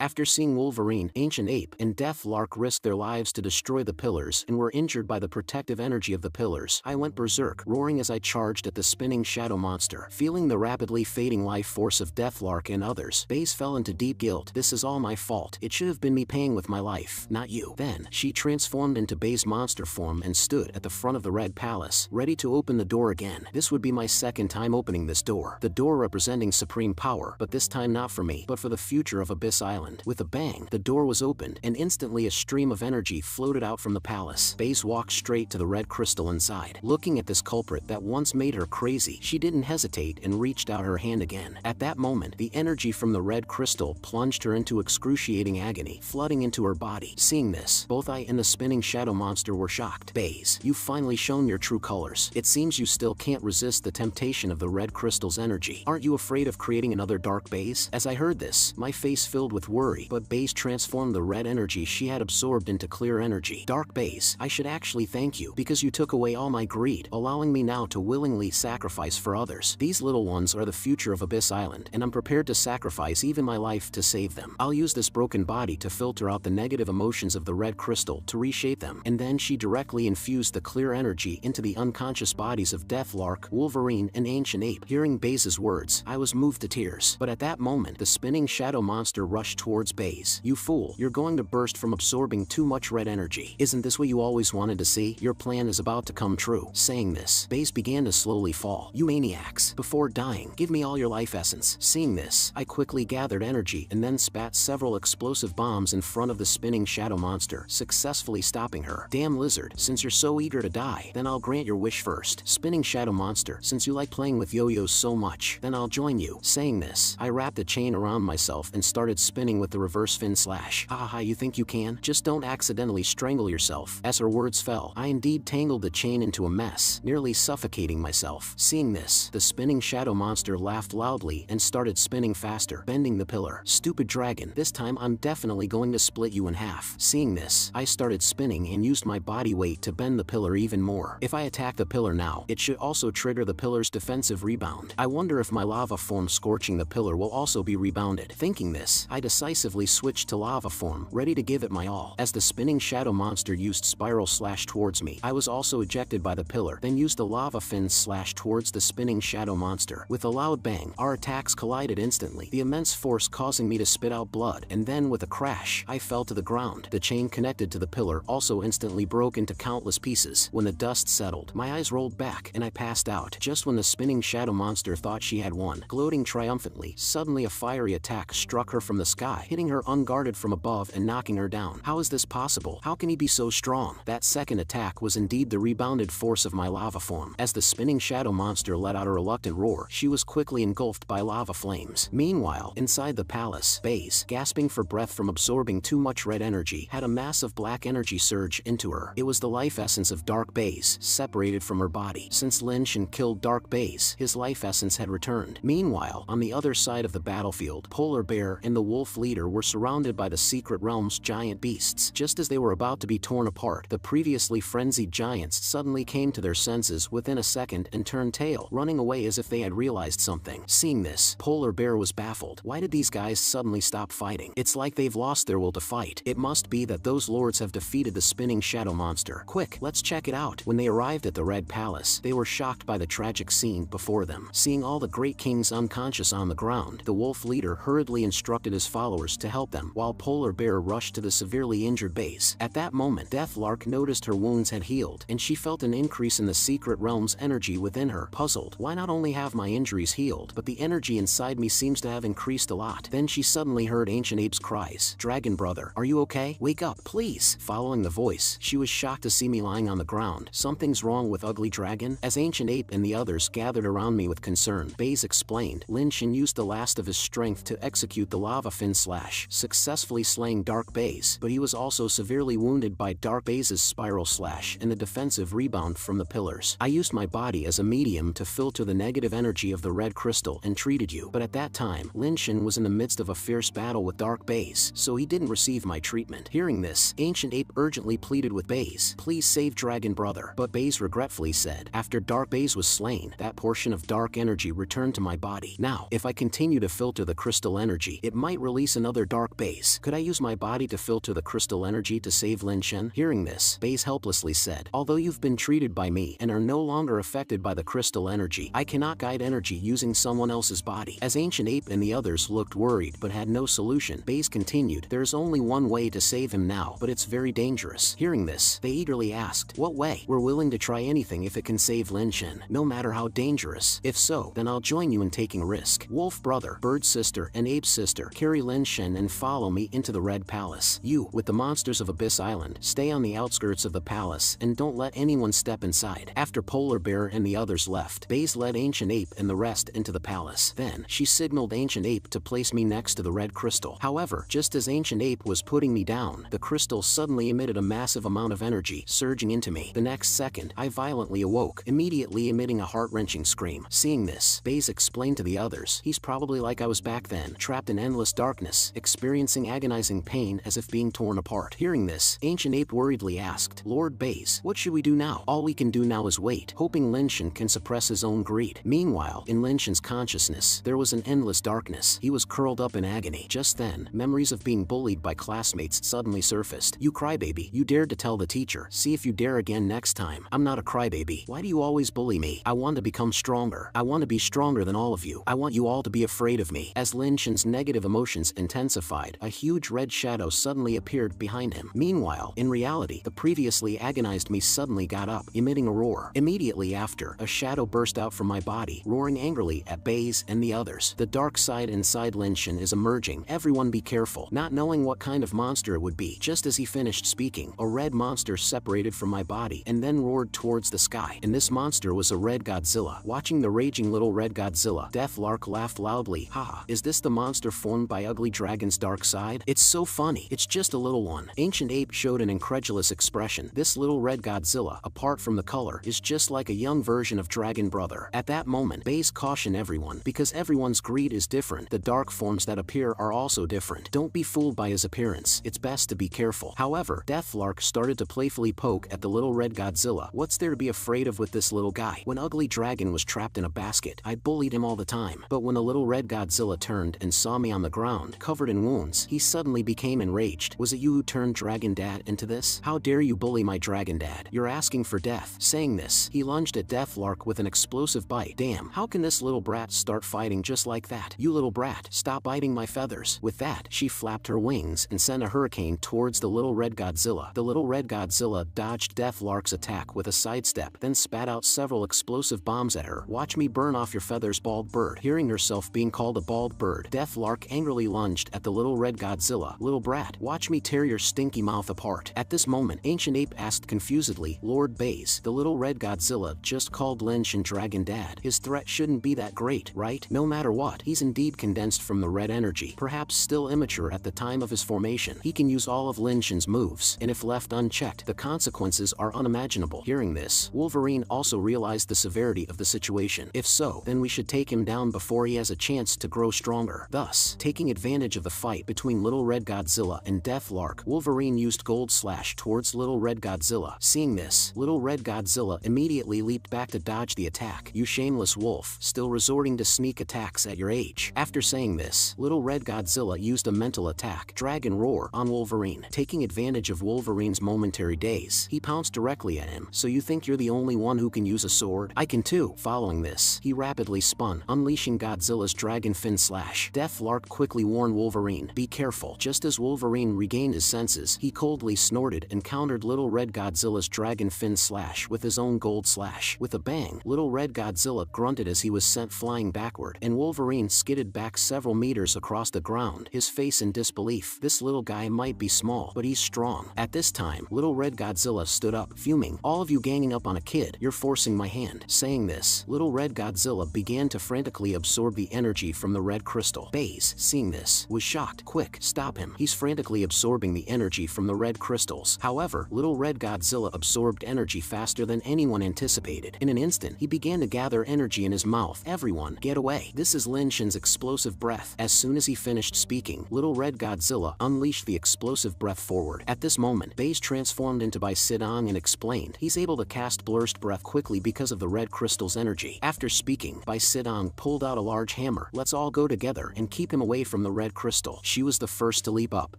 After seeing Wolverine, Ancient Ape, and Deathlark risk their lives to destroy the pillars and were injured by the protective energy of the pillars, I went berserk, roaring as I charged at the spinning shadow monster. Feeling the rapidly fading life force of Deathlark and others, Baze fell into deep guilt. This is all my fault. It should have been me paying with my life, not you. Then, she transformed into Baze monster form and stood at the front of the Red Palace, ready to open the door again. This would be my second time opening this door. The door representing supreme power, but this time not for me, but for the future of Abyss Island. With a bang, the door was opened, and instantly a stream of energy floated out from the palace. Baze walked straight to the red crystal inside. Looking at this culprit that once made her crazy, she didn't hesitate and reached out her hand again. At that moment, the energy from the red crystal plunged her into excruciating agony, flooding into her body. Seeing this, both I and the spinning shadow monster were shocked. Baze, you've finally shown your true colors. It seems you still can't resist the temptation of the red crystal's energy. Aren't you afraid of creating another dark Baze? As I heard this, my face filled with worry, but Baze transformed the red energy she had absorbed into clear energy. Dark Baze, I should actually thank you, because you took away all my greed, allowing me now to willingly sacrifice for others. These little ones are the future of Abyss Island, and I'm prepared to sacrifice even my life to save them. I'll use this broken body to filter out the negative emotions of the red crystal to reshape them. And then she directly infused the clear energy into the unconscious bodies of Deathlark, Wolverine, and Ancient Ape. Hearing Baze's words, I was moved to tears. But at that moment, the spinning shadow monster rushed towards Baze. You fool, you're going to burst from absorbing too much red energy. Isn't this what you always wanted to see? Your plan is about to come true. Saying this, Baze began to slowly fall. You maniacs, before dying, give me all your life essence. Seeing this, I quickly gathered energy and then spat several explosive bombs in front of the spinning shadow monster, successfully stopping her. Damn lizard, since you're so eager to die, then I'll grant your wish first. Spinning shadow monster, since you like playing with yo-yos so much, then I'll join you. Saying this, I wrapped a chain around myself and started spinning with the reverse fin slash. Haha, you think you can? Just don't accidentally strangle yourself. As her words fell, I indeed tangled the chain into a mess, nearly suffocating myself. Seeing this, the spinning shadow monster laughed loudly and started spinning faster, bending the pillar. Stupid dragon, this time I'm definitely going to split you in half. Seeing this, I started spinning and used my body weight to bend the pillar even more. If I attack the pillar now, it should also trigger the pillar's defensive rebound. I wonder if my lava form scorching the pillar will also be rebounded. Thinking this, I decisively switched to lava form, ready to give it my all. As the spinning shadow monster used spiral slash towards me, I was also ejected by the pillar, then used the lava fin slash towards the spinning shadow monster. With a loud bang, our attacks collided instantly, the immense force causing me to spit out blood, and then with a crash, I fell to the ground. The chain connected to the pillar also instantly broke into countless pieces. When the dust settled, my eyes rolled back and I passed out. Just when the spinning shadow monster thought she had won, gloating triumphantly, suddenly a fiery attack struck her from the sky, hitting her unguarded from above and knocking her down. How is this possible? How can he be so strong? That second attack was indeed the rebounded force of my lava form. As the spinning shadow monster let out a reluctant roar, she was quickly engulfed by lava flames. Meanwhile, inside the palace, Baze, gasping for breath from absorbing too much red energy, had a massive black energy surge into her. It was the life essence of Dark Baze, separated from her body. Since Lin Shan killed Dark Baze, his life essence had returned. Meanwhile, on the other side of the battlefield, Polar Bear and the Wolf Leader were surrounded by the Secret Realm's giant beasts. Just as they were about to be torn apart, the previously frenzied giants suddenly came to their senses within a second and turned tail, running away as if they had realized something. Seeing this, Polar Bear was baffled. Why did these guys suddenly stop fighting? It's like they've lost their will to fight. It must be that those lords have defeated the spinning shadow monster. Quick, let's check it out. When they arrived at the Red Palace, they were shocked by the tragic scene before them. Seeing all the great kings unconscious on the ground, the Wolf Leader hurriedly instructed his followers to help them, while Polar Bear rushed to the severely injured Baze. At that moment, Deathlark noticed her wounds had healed, and she felt an increase in the Secret Realm's energy within her. Puzzled, why not only have my injuries healed, but the energy inside me seems to have increased a lot. Then she suddenly heard Ancient Ape's cries. Dragon brother, are you okay? Wake up, please. Following the voice, she was shocked to see me lying on the ground. Something's wrong with Ugly Dragon? As Ancient Ape and the others gathered around me with concern, Baze explained. Lin Shan used the last of his strength to execute the lava fin slash, successfully slaying Dark Baze, but he was also severely wounded by Dark Baze's spiral slash and the defensive rebound from the pillars. I used my body as a medium to filter the negative energy of the red crystal and treated you, but at that time, Lin Shan was in the midst of a fierce battle with Dark Baze, so he didn't receive my treatment. Hearing this, Ancient Ape urgently pleaded with Baze, please save Dragon brother, but Baze regretfully said, after Dark Baze was slain, that portion of dark energy returned to my body. Now, if I continue to filter the crystal energy, it might release release another dark base. Could I use my body to filter the crystal energy to save Lin Shen? Hearing this, Base helplessly said, although you've been treated by me and are no longer affected by the crystal energy, I cannot guide energy using someone else's body. As Ancient Ape and the others looked worried but had no solution, Base continued, there's only one way to save him now, but it's very dangerous. Hearing this, they eagerly asked, what way? We're willing to try anything if it can save Lin Shen, no matter how dangerous. If so, then I'll join you in taking a risk. Wolf brother, Bird sister, and Ape sister, carry Lin Shen and follow me into the Red Palace. You, with the monsters of Abyss Island, stay on the outskirts of the palace and don't let anyone step inside. After Polar Bear and the others left, Base led Ancient Ape and the rest into the palace. Then, she signaled Ancient Ape to place me next to the red crystal. However, just as Ancient Ape was putting me down, the crystal suddenly emitted a massive amount of energy, surging into me. The next second, I violently awoke, immediately emitting a heart-wrenching scream. Seeing this, Base explained to the others, he's probably like I was back then, trapped in endless darkness, experiencing agonizing pain as if being torn apart. Hearing this, Ancient Ape worriedly asked, Lord Base, what should we do now? All we can do now is wait, hoping Lin Shen can suppress his own greed. Meanwhile, in Lin Shen's consciousness, there was an endless darkness. He was curled up in agony. Just then, memories of being bullied by classmates suddenly surfaced. You crybaby, you dared to tell the teacher. See if you dare again next time. I'm not a crybaby. Why do you always bully me? I want to become stronger. I want to be stronger than all of you. I want you all to be afraid of me. As Lin Shen's negative emotions intensified, a huge red shadow suddenly appeared behind him. Meanwhile, in reality, the previously agonized me suddenly got up, emitting a roar. Immediately after, a shadow burst out from my body, roaring angrily at Base and the others. The dark side inside Lin Shen is emerging. Everyone be careful. Not knowing what kind of monster it would be, just as he finished speaking, a red monster separated from my body and then roared towards the sky. And this monster was a red Godzilla. Watching the raging little red Godzilla, Deathlark laughed loudly. Haha, is this the monster formed by Ugly Dragon's dark side? It's so funny. It's just a little one. Ancient Ape showed an incredulous expression. This little red Godzilla, apart from the color, is just like a young version of Dragon Brother. At that moment, Base cautioned everyone, because everyone's greed is different. The dark forms that appear are also different. Don't be fooled by his appearance. It's best to be careful. However, Deathlark started to playfully poke at the little red Godzilla. What's there to be afraid of with this little guy? When Ugly Dragon was trapped in a basket, I bullied him all the time. But when the little red Godzilla turned and saw me on the ground, covered in wounds, he suddenly became enraged. Was it you who turned Dragon Dad into this? How dare you bully my Dragon Dad? You're asking for death. Saying this, he lunged at Deathlark with an explosive bite. Damn, how can this little brat start fighting just like that? You little brat, stop biting my feathers. With that, she flapped her wings and sent a hurricane towards the little red Godzilla. The little red Godzilla dodged Deathlark's attack with a sidestep, then spat out several explosive bombs at her. Watch me burn off your feathers, bald bird. Hearing herself being called a bald bird, Deathlark angrily lunged at the little red Godzilla. Little brat, watch me tear your stinky mouth apart. At this moment, Ancient Ape asked confusedly, Lord Base, the little red Godzilla just called Lin Shen Dragon Dad. His threat shouldn't be that great, right? No matter what, he's indeed condensed from the red energy, perhaps still immature at the time of his formation. He can use all of Lin Shen's moves, and if left unchecked, the consequences are unimaginable. Hearing this, Wolverine also realized the severity of the situation. If so, then we should take him down before he has a chance to grow stronger. Thus, taking advantage of the fight between Little Red Godzilla and Deathlark, Wolverine used Gold Slash towards Little Red Godzilla. Seeing this, Little Red Godzilla immediately leaped back to dodge the attack. You shameless wolf, still resorting to sneak attacks at your age. After saying this, Little Red Godzilla used a mental attack, Dragon Roar, on Wolverine. Taking advantage of Wolverine's momentary daze, he pounced directly at him. So you think you're the only one who can use a sword? I can too. Following this, he rapidly spun, unleashing Godzilla's Dragon Fin Slash. Deathlark quickly warned Wolverine, be careful. Just as Wolverine regained his senses, he coldly snorted and countered Little Red Godzilla's Dragon Fin Slash with his own Gold Slash. With a bang, Little Red Godzilla grunted as he was sent flying backward, and Wolverine skidded back several meters across the ground, his face in disbelief. This little guy might be small, but he's strong. At this time, Little Red Godzilla stood up, fuming. All of you ganging up on a kid, you're forcing my hand. Saying this, Little Red Godzilla began to frantically absorb the energy from the red crystal. Base, seeing this, was shocked. Quick, stop him. He's frantically absorbing the energy from the red crystals. However, Little Red Godzilla absorbed energy faster than anyone anticipated. In an instant, he began to gather energy in his mouth. Everyone, get away. This is Lin Shen's explosive breath. As soon as he finished speaking, Little Red Godzilla unleashed the explosive breath forward. At this moment, Base transformed into Bai Sidong and explained, he's able to cast Blurst Breath quickly because of the red crystal's energy. After speaking, Bai Sidong pulled out a large hammer. Let's all go together and keep him away from the red crystal. She was the first to leap up,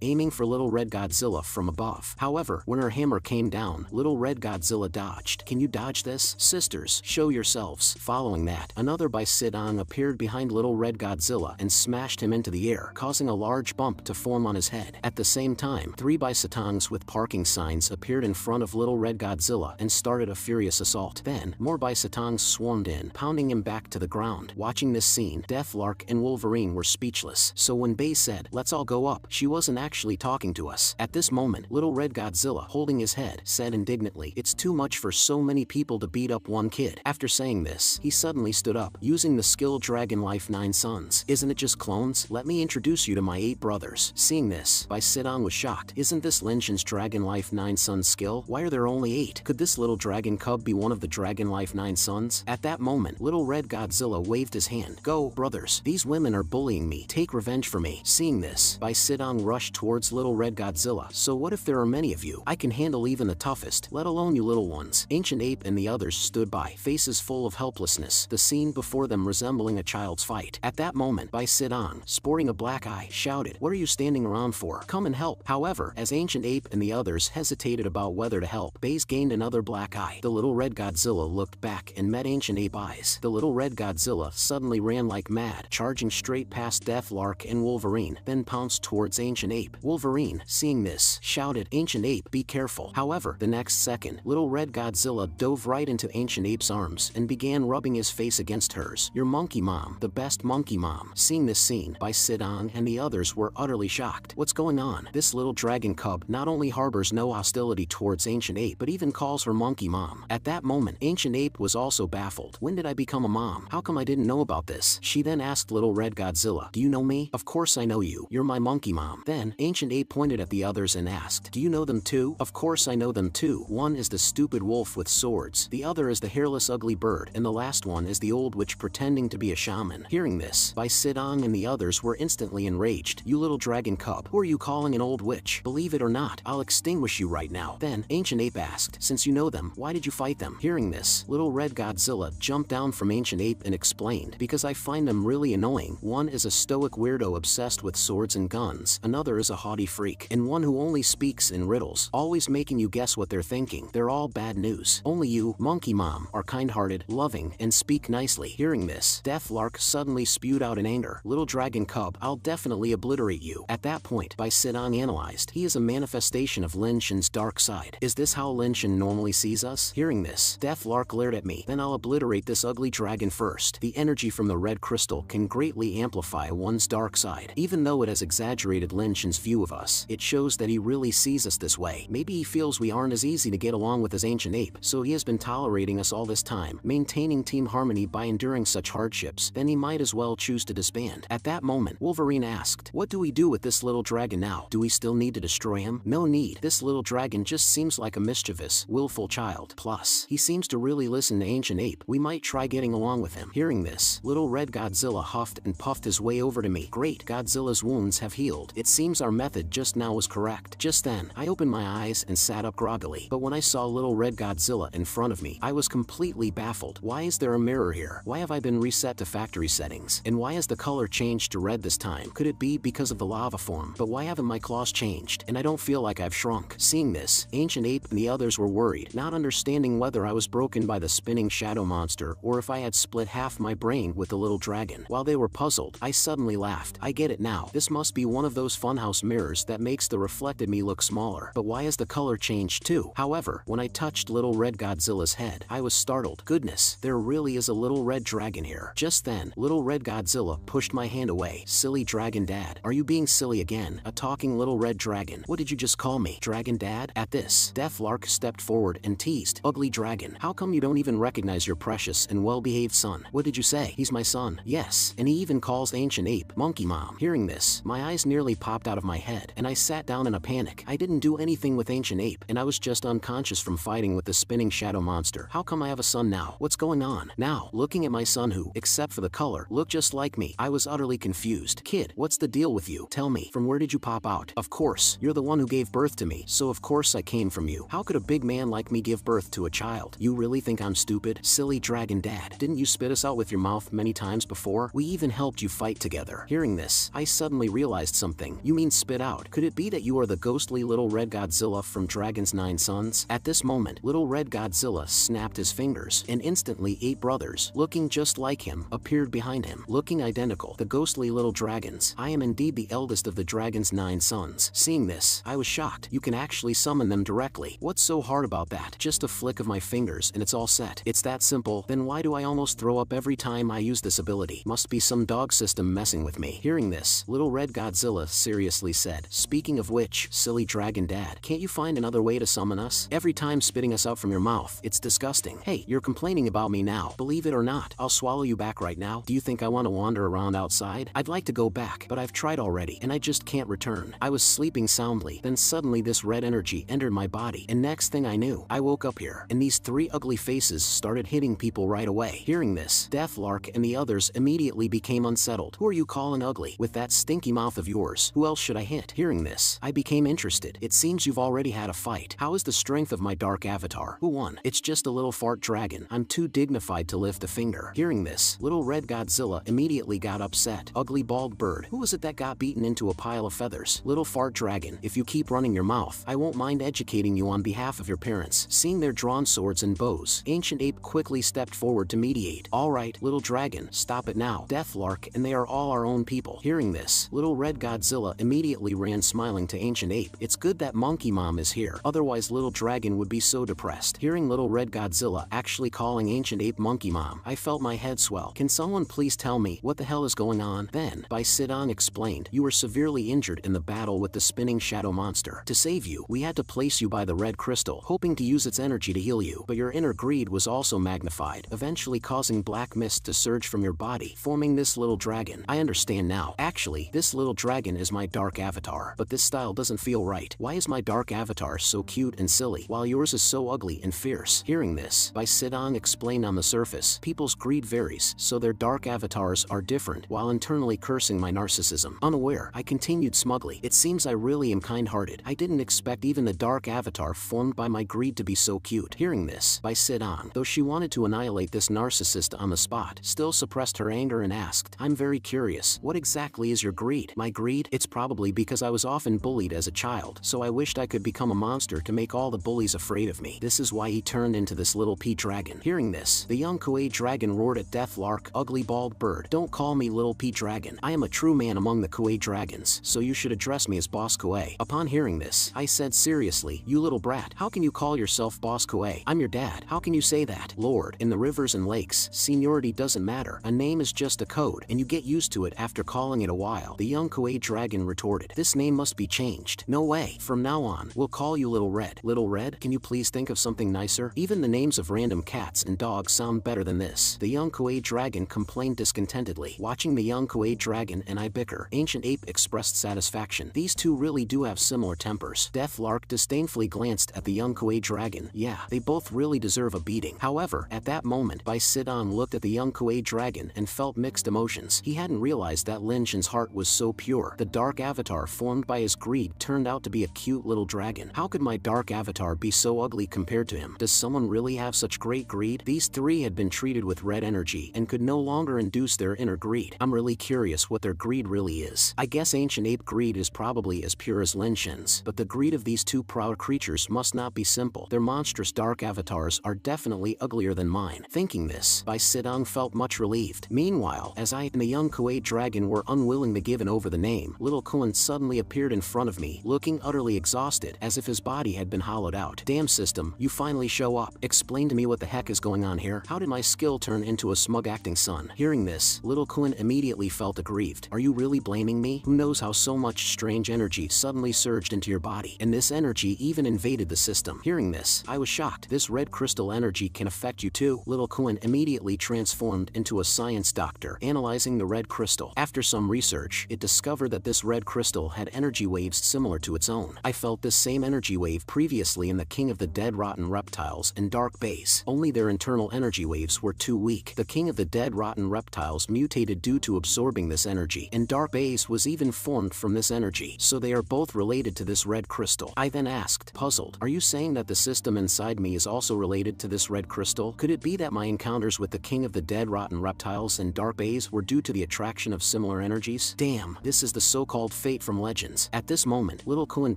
aiming for little red Godzilla from above. However, when her hammer came down, little red Godzilla dodged. Can you dodge this? Sisters, show yourselves. Following that, another Baisidang appeared behind little red Godzilla and smashed him into the air, causing a large bump to form on his head. At the same time, 3 Baisatangs with parking signs appeared in front of little red Godzilla and started a furious assault. Then, more Baisatangs swarmed in, pounding him back to the ground. Watching this scene, Deathlark and Wolverine were speechless. So when Bai said, "Let's all go up," she wasn't actually talking to us. At this moment, little red Godzilla, holding his head, said indignantly, "It's too much for so many people to beat up one kid." After saying this, he suddenly stood up, using the skill Dragon Life 9 Sons. "Isn't it just clones? Let me introduce you to my 8 brothers." Seeing this, Baisidang was shocked. "Isn't this Lin Shen's Dragon Life 9 Sons skill? Why are there only 8? Could this little dragon cub be one of the Dragon Life 9 Sons?" At that moment, little red Godzilla waved his hand. "Go, brothers. These women are bullying me. Take revenge for me." Seeing this, Baisidang rushed towards little red Godzilla. "So what if there are many of you? I can handle even the toughest, let alone you little ones." Ancient Ape and the others stood by, faces full of helplessness, the scene before them resembling a child's fight. At that moment, Baisidang, sporting a black eye, shouted, "What are you standing around for? Come and help." However, as Ancient Ape and the others hesitated about whether to help, Bai's gained another black eye. The little red Godzilla looked back and met Ancient Ape eyes. The little red Godzilla suddenly ran like mad, charging straight past Deathlark and Wolverine, then pounced towards Ancient Ape. Wolverine, seeing this, shouted, "Ancient Ape, be careful." However, the next second, little red Godzilla dove right into Ancient Ape's arms and began rubbing his face against hers. "Your monkey mom, the best monkey mom." Seeing this scene, Baisidang and the others were utterly shocked. What's going on? This little dragon cub not only harbors no hostility towards Ancient Ape, but even calls her monkey mom. At that moment, Ancient Ape was also baffled. When did I become a mom? How come I didn't know about this? She then asked little red Godzilla, "Do you know me?" "Of course I know you. You're my monkey mom." Then, Ancient Ape pointed at the others and asked, "Do you know them too?" "Of course I know them too. One is the stupid wolf with swords, the other is the hairless ugly bird, and the last one is the old witch pretending to be a shaman." Hearing this, Baisidang and the others were instantly enraged. "You little dragon cub, who are you calling an old witch? Believe it or not, I'll extinguish you right now." Then, Ancient Ape asked, "Since you know them, why did you fight them?" Hearing this, little red Godzilla jumped down from Ancient Ape and explained, "Because I find them really annoying. One is a stoic weirdo obsessed with swords and guns, another is a haughty freak, and one who only speaks in riddles, always making you guess what they're thinking. They're all bad news. Only you, monkey mom, are kind-hearted, loving, and speak nicely." Hearing this, Deathlark suddenly spewed out in anger, "Little dragon cub, I'll definitely obliterate you." At that point, Baisidang analyzed, "He is a manifestation of Lin Shen's dark side. Is this how Lin Shen normally sees us?" Hearing this, Deathlark glared at me. "Then I'll obliterate this ugly dragon first." The energy from the red crystal can greatly amplify one's dark side. Even though it has exaggerated Lin Shen's view of us, it shows that he really sees us this way. Maybe he feels we aren't as easy to get along with as Ancient Ape, so he has been tolerating us all this time, maintaining team harmony by enduring such hardships. Then he might as well choose to disband. At that moment, Wolverine asked, "What do we do with this little dragon now? Do we still need to destroy him?" "No need. This little dragon just seems like a mischievous, willful child. Plus, he seems to really listen to Ancient Ape. We might try getting along with him." Hearing this, little red Godzilla huffed and puffed his way over to me. "Great, Godzilla's wounds have healed. It seems our method just now was correct." Just then, I opened my eyes and sat up groggily. But when I saw little red Godzilla in front of me, I was completely baffled. Why is there a mirror here? Why have I been reset to factory settings? And why has the color changed to red this time? Could it be because of the lava form? But why haven't my claws changed? And I don't feel like I've shrunk. Seeing this, Ancient Ape and the others were worried, not understanding whether I was broken by the spinning shadow monster or if I had split half my brain with the little dragon. While they were puzzled, I suddenly laughed. "I get it now. This must be one of those funhouse mirrors that makes the reflected me look smaller. But why has the color changed too?" However, when I touched little red Godzilla's head, I was startled. Goodness, there really is a little red dragon here. Just then, little red Godzilla pushed my hand away. "Silly dragon dad. Are you being silly again? A talking little red dragon. What did you just call me? Dragon dad?" At this, Deathlark stepped forward and teased, "Ugly dragon, how come you don't even recognize your precious and well-behaved son?" "What did you say? He's my son." "Yes, and he even calls Ancient Ape monkey mom." Hearing this, my eyes nearly popped out of my head, and I sat down in a panic. I didn't do anything with Ancient Ape, and I was just unconscious from fighting with the spinning shadow monster. How come I have a son now? What's going on? Now, looking at my son who, except for the color, looked just like me, I was utterly confused. "Kid, what's the deal with you? Tell me, from where did you pop out?" "Of course, you're the one who gave birth to me, so of course I came from you. How could a big man like me give birth to a child? You really think I'm stupid? Silly dragon dad, didn't you spit us out with your mouth many times before? We even helped you fight together." Hearing this, this, I suddenly realized something. You mean spit out? Could it be that you are the ghostly little red Godzilla from Dragon's 9 Sons? At this moment, little red Godzilla snapped his fingers, and instantly 8 brothers, looking just like him, appeared behind him, looking identical. The ghostly little dragons. I am indeed the eldest of the Dragon's 9 Sons. Seeing this, I was shocked. You can actually summon them directly. What's so hard about that? Just a flick of my fingers and it's all set. It's that simple. Then why do I almost throw up every time I use this ability? Must be some dog system messing with me. Hearing this, little red Godzilla seriously said, speaking of which, silly dragon dad, can't you find another way to summon us? Every time spitting us out from your mouth, it's disgusting. Hey, you're complaining about me now. Believe it or not, I'll swallow you back right now. Do you think I want to wander around outside? I'd like to go back, but I've tried already, and I just can't return. I was sleeping soundly, then suddenly this red energy entered my body, and next thing I knew, I woke up here, and these 3 ugly faces started hitting people right away. Hearing this, Deathlark and the others immediately became unsettled. Who are you calling ugly? With that stinky mouth of yours, who else should I hit? Hearing this, I became interested. It seems you've already had a fight. How is the strength of my dark avatar? Who won? It's just a little fart dragon. I'm too dignified to lift a finger. Hearing this, little red Godzilla immediately got upset. Ugly bald bird, who was it that got beaten into a pile of feathers? Little fart dragon, if you keep running your mouth, I won't mind educating you on behalf of your parents. Seeing their drawn swords and bows, Ancient Ape quickly stepped forward to mediate. Alright, little dragon, stop it now. Deathlark and they are all our own people. Hearing this, little red Godzilla immediately ran smiling to Ancient Ape. It's good that Monkey Mom is here, otherwise little dragon would be so depressed. Hearing little red Godzilla actually calling Ancient Ape Monkey Mom, I felt my head swell. Can someone please tell me what the hell is going on? Then, Bai Sidong explained, you were severely injured in the battle with the spinning shadow monster. To save you, we had to place you by the red crystal, hoping to use its energy to heal you, but your inner greed was also magnified, eventually causing black mist to surge from your body, forming this little dragon. I understand now. Actually, this little dragon is my dark avatar, but this style doesn't feel right. Why is my dark avatar so cute and silly, while yours is so ugly and fierce? Hearing this, Bai Sidong explained on the surface, people's greed varies, so their dark avatars are different, while internally cursing my narcissism. Unaware, I continued smugly, it seems I really am kind-hearted. I didn't expect even the dark avatar formed by my greed to be so cute. Hearing this, Bai Sidong, though she wanted to annihilate this narcissist on the spot, still suppressed her anger and asked, I'm very curious, what exactly is your greed? My greed? It's probably because I was often bullied as a child, so I wished I could become a monster to make all the bullies afraid of me. This is why he turned into this little pea dragon. Hearing this, the young Koei dragon roared at Deathlark, ugly bald bird, don't call me little pea dragon. I am a true man among the Koei dragons, so you should address me as Boss Koei. Upon hearing this, I said seriously, you little brat, how can you call yourself Boss Koei? I'm your dad. How can you say that? Lord, in the rivers and lakes, seniority doesn't matter. A name is just a code, and you get used to it after calling it a while. The young Koei dragon retorted, this name must be changed. No way. From now on, we'll call you Little Red. Little Red? Can you please think of something nicer? Even the names of random cats and dogs sound better than this. The young Koei dragon complained discontentedly. Watching the young Koei dragon and I bicker, Ancient Ape expressed satisfaction. These two really do have similar tempers. Deathlark disdainfully glanced at the young Koei dragon. Yeah, they both really deserve a beating. However, at that moment, Bai Sidong looked at the young Koei dragon and felt mixed emotions. He hadn't realized that Lin Shen's heart was so pure. The dark avatar formed by his greed turned out to be a cute little dragon. How could my dark avatar be so ugly compared to him? Does someone really have such great greed? These 3 had been treated with red energy and could no longer induce their inner greed. I'm really curious what their greed really is. I guess Ancient Ape greed is probably as pure as Lin Shen's, but the greed of these 2 proud creatures must not be simple. Their monstrous dark avatars are definitely uglier than mine. Thinking this, Bai Sidong felt much relieved. Meanwhile, as I and the young Koei dragon were unwilling to give in over the name, little Kun suddenly appeared in front of me, looking utterly exhausted, as if his body had been hollowed out. Damn system, you finally show up. Explain to me what the heck is going on here. How did my skill turn into a smug-acting son? Hearing this, little Kun immediately felt aggrieved. Are you really blaming me? Who knows how so much strange energy suddenly surged into your body, and this energy even invaded the system. Hearing this, I was shocked. This red crystal energy can affect you too. Little Kun immediately transformed into a science doctor, analyzing the red crystal. After some research, it discovered that this red crystal had energy waves similar to its own. I felt this same energy wave previously in the King of the Dead Rotten Reptiles and Dark Base, only their internal energy waves were too weak. The King of the Dead Rotten Reptiles mutated due to absorbing this energy, and Dark Base was even formed from this energy, so they are both related to this red crystal. I then asked, puzzled, are you saying that the system inside me is also related to this red crystal? Could it be that my encounters with the King of the Dead Rotten Reptiles and Dark Base were due to the attraction of similar similar energies? Damn, this is the so-called fate from Legends. At this moment, little Kulin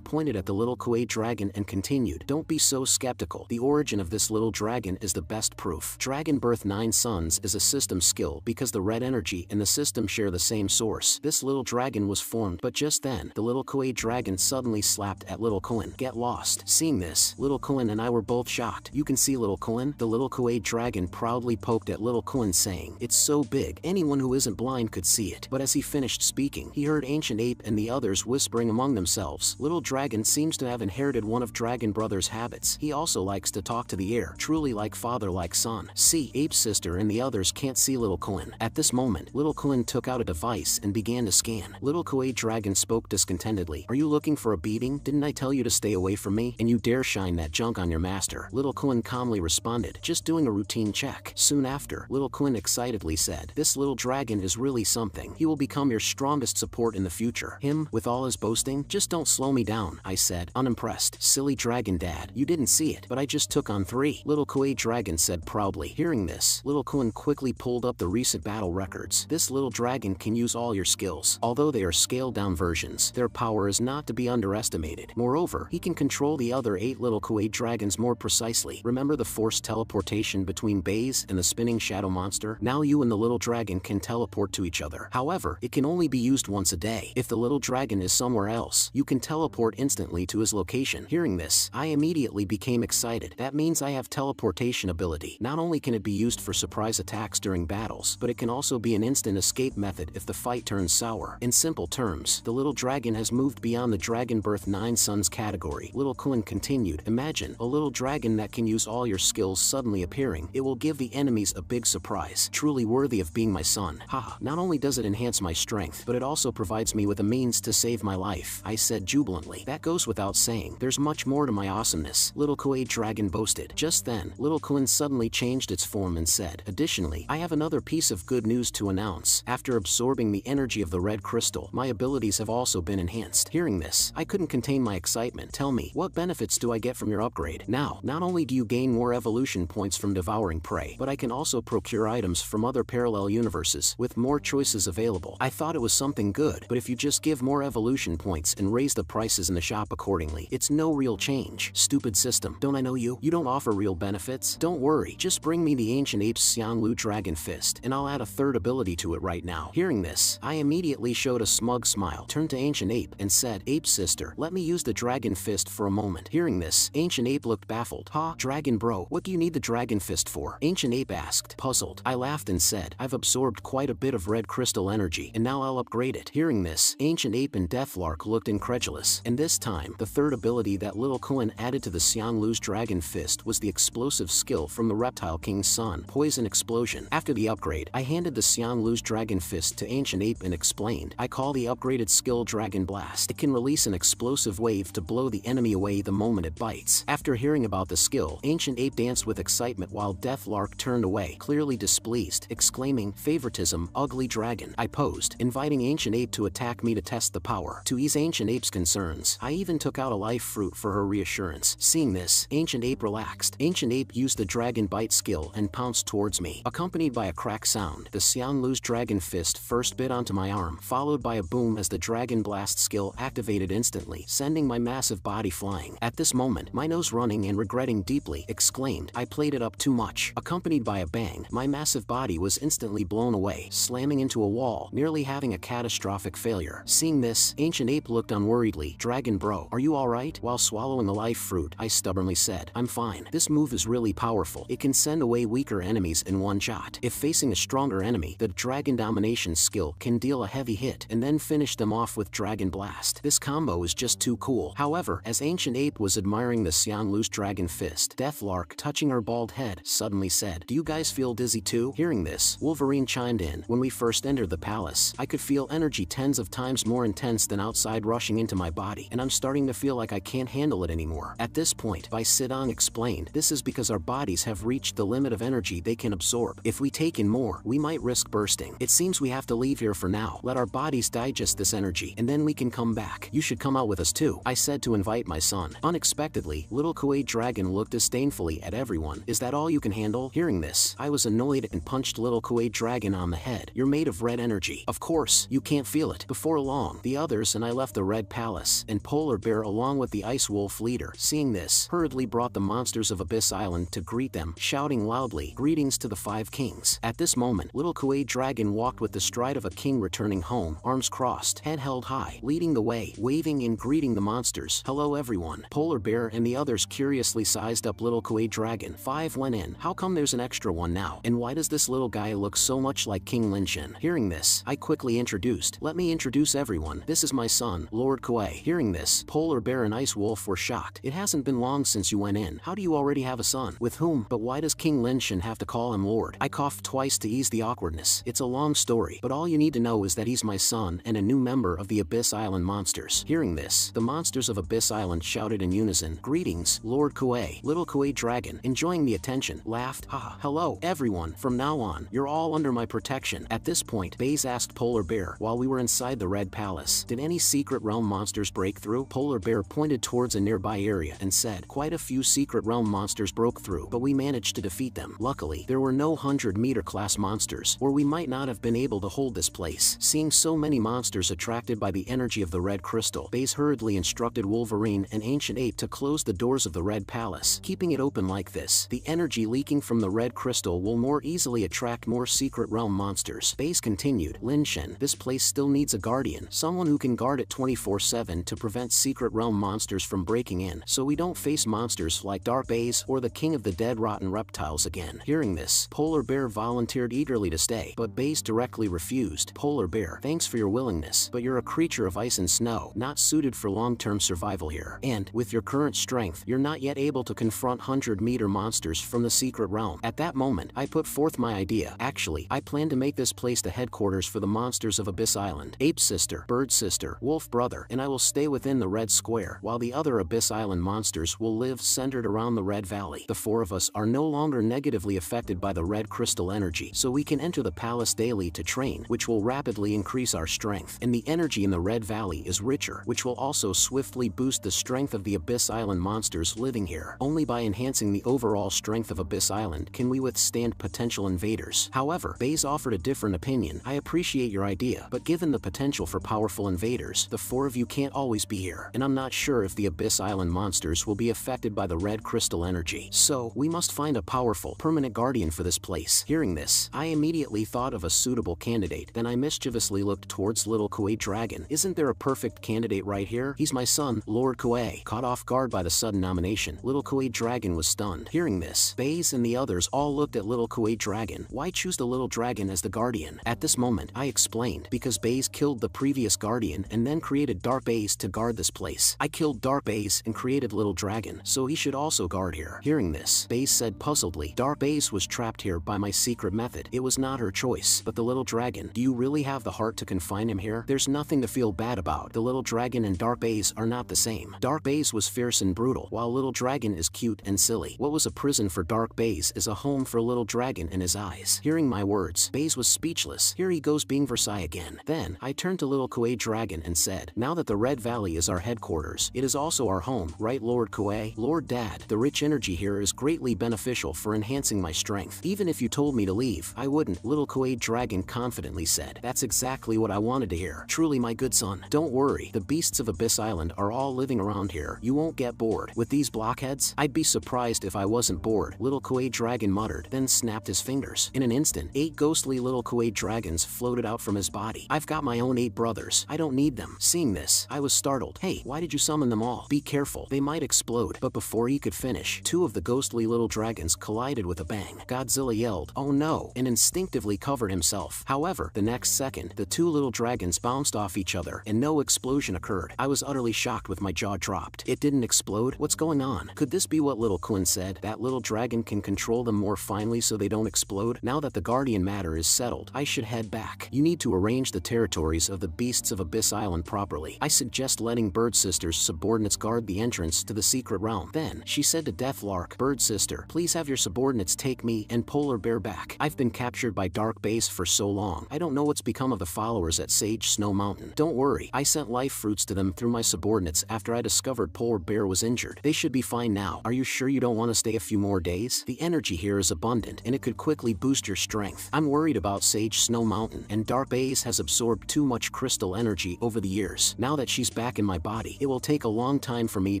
pointed at the little Kuei dragon and continued, don't be so skeptical. The origin of this little dragon is the best proof. Dragon Birth 9 Suns is a system skill because the red energy and the system share the same source. This little dragon was formed, but just then, the little Kuei dragon suddenly slapped at little Kulin. Get lost. Seeing this, little Kulin and I were both shocked. You can see little Kulin? The little Kuei dragon proudly poked at little Kulin saying, it's so big, anyone who isn't blind could see it. But as he finished speaking, he heard Ancient Ape and the others whispering among themselves. Little dragon seems to have inherited one of Dragon Brother's habits. He also likes to talk to the air, truly like father like son. See, Ape's sister and the others can't see little Kulin. At this moment, little Kulin took out a device and began to scan. Little Kuei dragon spoke discontentedly. Are you looking for a beating? Didn't I tell you to stay away from me? And you dare shine that junk on your master? Little Kulin calmly responded, just doing a routine check. Soon after, little Kulin excitedly said, this little dragon is really something. He will become your strongest support in the future. Him, with all his boasting? Just don't slow me down, I said, unimpressed. Silly dragon dad, you didn't see it, but I just took on 3. Little Kuei dragon said proudly. Hearing this, little Kulin quickly pulled up the recent battle records. This little dragon can use all your skills. Although they are scaled down versions, their power is not to be underestimated. Moreover, he can control the other 8 little Kuei dragons more precisely. Remember the forced teleportation between Baze and the spinning shadow monster? Now you and the little dragon can teleport to each other. However, it can only be used once a day. If the little dragon is somewhere else, you can teleport instantly to his location. Hearing this, I immediately became excited. That means I have teleportation ability. Not only can it be used for surprise attacks during battles, but it can also be an instant escape method if the fight turns sour. In simple terms, the little dragon has moved beyond the Dragon Birth 9 Suns category. Little Kulin continued, imagine a little dragon that can use all your skills suddenly appearing. It will give the enemies a big surprise. Truly worthy of being my son. Haha, not only does it enhance my strength, but it also provides me with a means to save my life, I said jubilantly. That goes without saying. There's much more to my awesomeness, little Kuei dragon boasted. Just then, little Kulin suddenly changed its form and said, additionally, I have another piece of good news to announce. After absorbing the energy of the red crystal, my abilities have also been enhanced. Hearing this, I couldn't contain my excitement. Tell me, what benefits do I get from your upgrade? Now, not only do you gain more evolution points from devouring prey, but I can also procure items from other parallel universes, with more choices available. I thought it was something good, but if you just give more evolution points and raise the prices in the shop accordingly, it's no real change. Stupid system. Don't I know you? You don't offer real benefits? Don't worry, just bring me the Ancient Ape's Xianglu Dragon Fist, and I'll add a third ability to it right now. Hearing this, I immediately showed a smug smile, turned to Ancient Ape, and said, Ape sister, let me use the Dragon Fist for a moment. Hearing this, Ancient Ape looked baffled. Huh? Dragon bro, what do you need the Dragon Fist for? Ancient Ape asked, puzzled. I laughed and said, I've absorbed quite a bit of red crystal energy, and now I'll upgrade it. Hearing this, Ancient Ape and Deathlark looked incredulous, and this time, the third ability that little Kulin added to the Xianglu's Dragon Fist was the explosive skill from the Reptile King's son, Poison Explosion. After the upgrade, I handed the Xianglu's Dragon Fist to Ancient Ape and explained, I call the upgraded skill Dragon Blast. It can release an explosive wave to blow the enemy away the moment it bites. After hearing about the skill, Ancient Ape danced with excitement while Deathlark turned away, clearly displeased, exclaiming, favoritism, ugly dragon. I posed, inviting Ancient Ape to attack me to test the power. To ease Ancient Ape's concerns, I even took out a life fruit for her reassurance. Seeing this, Ancient Ape relaxed. Ancient Ape used the Dragon Bite skill and pounced towards me. Accompanied by a crack sound, the Xianglu's Dragon Fist first bit onto my arm, followed by a boom as the Dragon Blast skill activated instantly, sending my massive body flying. At this moment, my nose running and regretting deeply, exclaimed, I played it up too much. Accompanied by a bang, my massive body was instantly blown away, slamming into a wall, nearly having a catastrophic failure. Seeing this, Ancient Ape looked unworriedly. Dragon bro, are you alright? While swallowing the life fruit, I stubbornly said, I'm fine. This move is really powerful. It can send away weaker enemies in one shot. If facing a stronger enemy, the Dragon Domination skill can deal a heavy hit and then finish them off with Dragon Blast. This combo is just too cool. However, as Ancient Ape was admiring the Xianglu's Dragon Fist, Deathlark, touching her bald head, suddenly said, do you guys feel dizzy too? Hearing this, Wolverine chimed in, when we first entered the palace, I could feel energy tens of times more intense than outside rushing into my body, and I'm starting to feel like I can't handle it anymore. At this point, Sidong explained, this is because our bodies have reached the limit of energy they can absorb. If we take in more, we might risk bursting. It seems we have to leave here for now. Let our bodies digest this energy, and then we can come back. You should come out with us too, I said to invite my son. Unexpectedly, little Kuei Dragon looked disdainfully at everyone. Is that all you can handle? Hearing this, I was annoyed and punched little Kuei Dragon on the head. You're made of red energy. energy. Of course, you can't feel it. Before long, the others and I left the Red Palace, and Polar Bear along with the Ice Wolf leader, seeing this, hurriedly brought the monsters of Abyss Island to greet them, shouting loudly, "Greetings to the 5 kings." At this moment, little Kuei Dragon walked with the stride of a king returning home, arms crossed, head held high, leading the way, waving and greeting the monsters. "Hello everyone." Polar Bear and the others curiously sized up little Kuei Dragon. 5 went in. "How come there's an extra one now? And why does this little guy look so much like King Linshin?" Hearing this, I quickly introduced, "Let me introduce everyone. This is my son, Lord Kuei." Hearing this, Polar Bear and Ice Wolf were shocked. "It hasn't been long since you went in. How do you already have a son? With whom? But why does King Linshin have to call him Lord?" I coughed twice to ease the awkwardness. "It's a long story, but all you need to know is that he's my son and a new member of the Abyss Island monsters." Hearing this, the monsters of Abyss Island shouted in unison, "Greetings, Lord Kuei." Little Kuei Dragon, enjoying the attention, laughed, "Ha, hello, everyone. From now on, you're all under my protection." At this point, Baze asked Polar Bear, while we were inside the Red Palace, "Did any secret realm monsters break through?" Polar Bear pointed towards a nearby area and said, "Quite a few secret realm monsters broke through, but we managed to defeat them. Luckily, there were no 100-meter class monsters, or we might not have been able to hold this place." Seeing so many monsters attracted by the energy of the red crystal, Baze hurriedly instructed Wolverine and Ancient Ape to close the doors of the Red Palace. Keeping it open like this, the energy leaking from the red crystal will more easily attract more secret realm monsters. Baze continued, "Linshin, this place still needs a guardian, someone who can guard it 24/7 to prevent secret realm monsters from breaking in, so we don't face monsters like Dark Baze or the King of the Dead Rotten Reptiles again." Hearing this, Polar Bear volunteered eagerly to stay, but Baze directly refused. "Polar Bear, thanks for your willingness, but you're a creature of ice and snow, not suited for long-term survival here. And, with your current strength, you're not yet able to confront 100-meter monsters from the secret realm." At that moment, I put forth my idea. "Actually, I plan to make this place the headquarters for the monsters of Abyss Island. Ape sister, bird sister, wolf brother, and I will stay within the red square, while the other Abyss Island monsters will live centered around the Red Valley. The 4 of us are no longer negatively affected by the red crystal energy, so we can enter the palace daily to train, which will rapidly increase our strength. And the energy in the Red Valley is richer, which will also swiftly boost the strength of the Abyss Island monsters living here. Only by enhancing the overall strength of Abyss Island can we withstand potential invaders." However, Baze offered a different opinion. "I appreciate your idea, but given the potential for powerful invaders, the 4 of you can't always be here, and I'm not sure if the Abyss Island monsters will be affected by the red crystal energy. So, we must find a powerful, permanent guardian for this place." Hearing this, I immediately thought of a suitable candidate. Then I mischievously looked towards little Kuei Dragon. "Isn't there a perfect candidate right here? He's my son, Lord Kuei." Caught off guard by the sudden nomination, little Kuei Dragon was stunned. Hearing this, Baze and the others all looked at little Kuei Dragon. "Why choose the little dragon as the guardian?" At this moment, I explained, "Because Baze killed the previous guardian and then created Dark Baze to guard this place. I killed Dark Baze and created Little Dragon, so he should also guard here." Hearing this, Baze said puzzledly, "Dark Baze was trapped here by my secret method. It was not her choice. But the little dragon, do you really have the heart to confine him here? There's nothing to feel bad about. The little dragon and Dark Baze are not the same. Dark Baze was fierce and brutal, while Little Dragon is cute and silly. What was a prison for Dark Baze is a home for Little Dragon in his eyes." Hearing my words, Baze was speechless. Here he goes being Versailles again. Then, I turned to little Kuei Dragon and said, "Now that the Red Valley is our headquarters, it is also our home, right Lord Kuei?" "Lord Dad, the rich energy here is greatly beneficial for enhancing my strength. Even if you told me to leave, I wouldn't," little Kuei Dragon confidently said. "That's exactly what I wanted to hear. Truly my good son. Don't worry, the beasts of Abyss Island are all living around here. You won't get bored. With these blockheads, I'd be surprised if I wasn't bored," little Kuei Dragon muttered, then snapped his fingers. In an instant, 8 ghostly little Kuei Dragons floated out from his body. "I've got my own 8 brothers. I don't need them." Seeing this, I was startled. "Hey, why did you summon them all? Be careful, they might explode." But before he could finish, 2 of the ghostly little dragons collided with a bang. Godzilla yelled, "Oh no," and instinctively covered himself. However, the next second, the 2 little dragons bounced off each other, and no explosion occurred. I was utterly shocked with my jaw dropped. It didn't explode? What's going on? Could this be what little Quinn said? That little dragon can control them more finely so they don't explode? Now that the guardian matter is settled, I should head back. You need to arrange the territories of the beasts of Abyss Island properly. I suggest letting Bird Sister's subordinates guard the entrance to the secret realm. Then, she said to Deathlark, "Bird Sister, please have your subordinates take me and Polar Bear back. I've been captured by Dark Baze for so long. I don't know what's become of the followers at Sage Snow Mountain. Don't worry, I sent life fruits to them through my subordinates after I discovered Polar Bear was injured. They should be fine now. Are you sure you don't want to stay a few more days? The energy here is abundant, and it could quickly boost your strength. I'm worried about Sage Snow Mountain. eaten, and Dark Base has absorbed too much crystal energy over the years. Now that she's back in my body, it will take a long time for me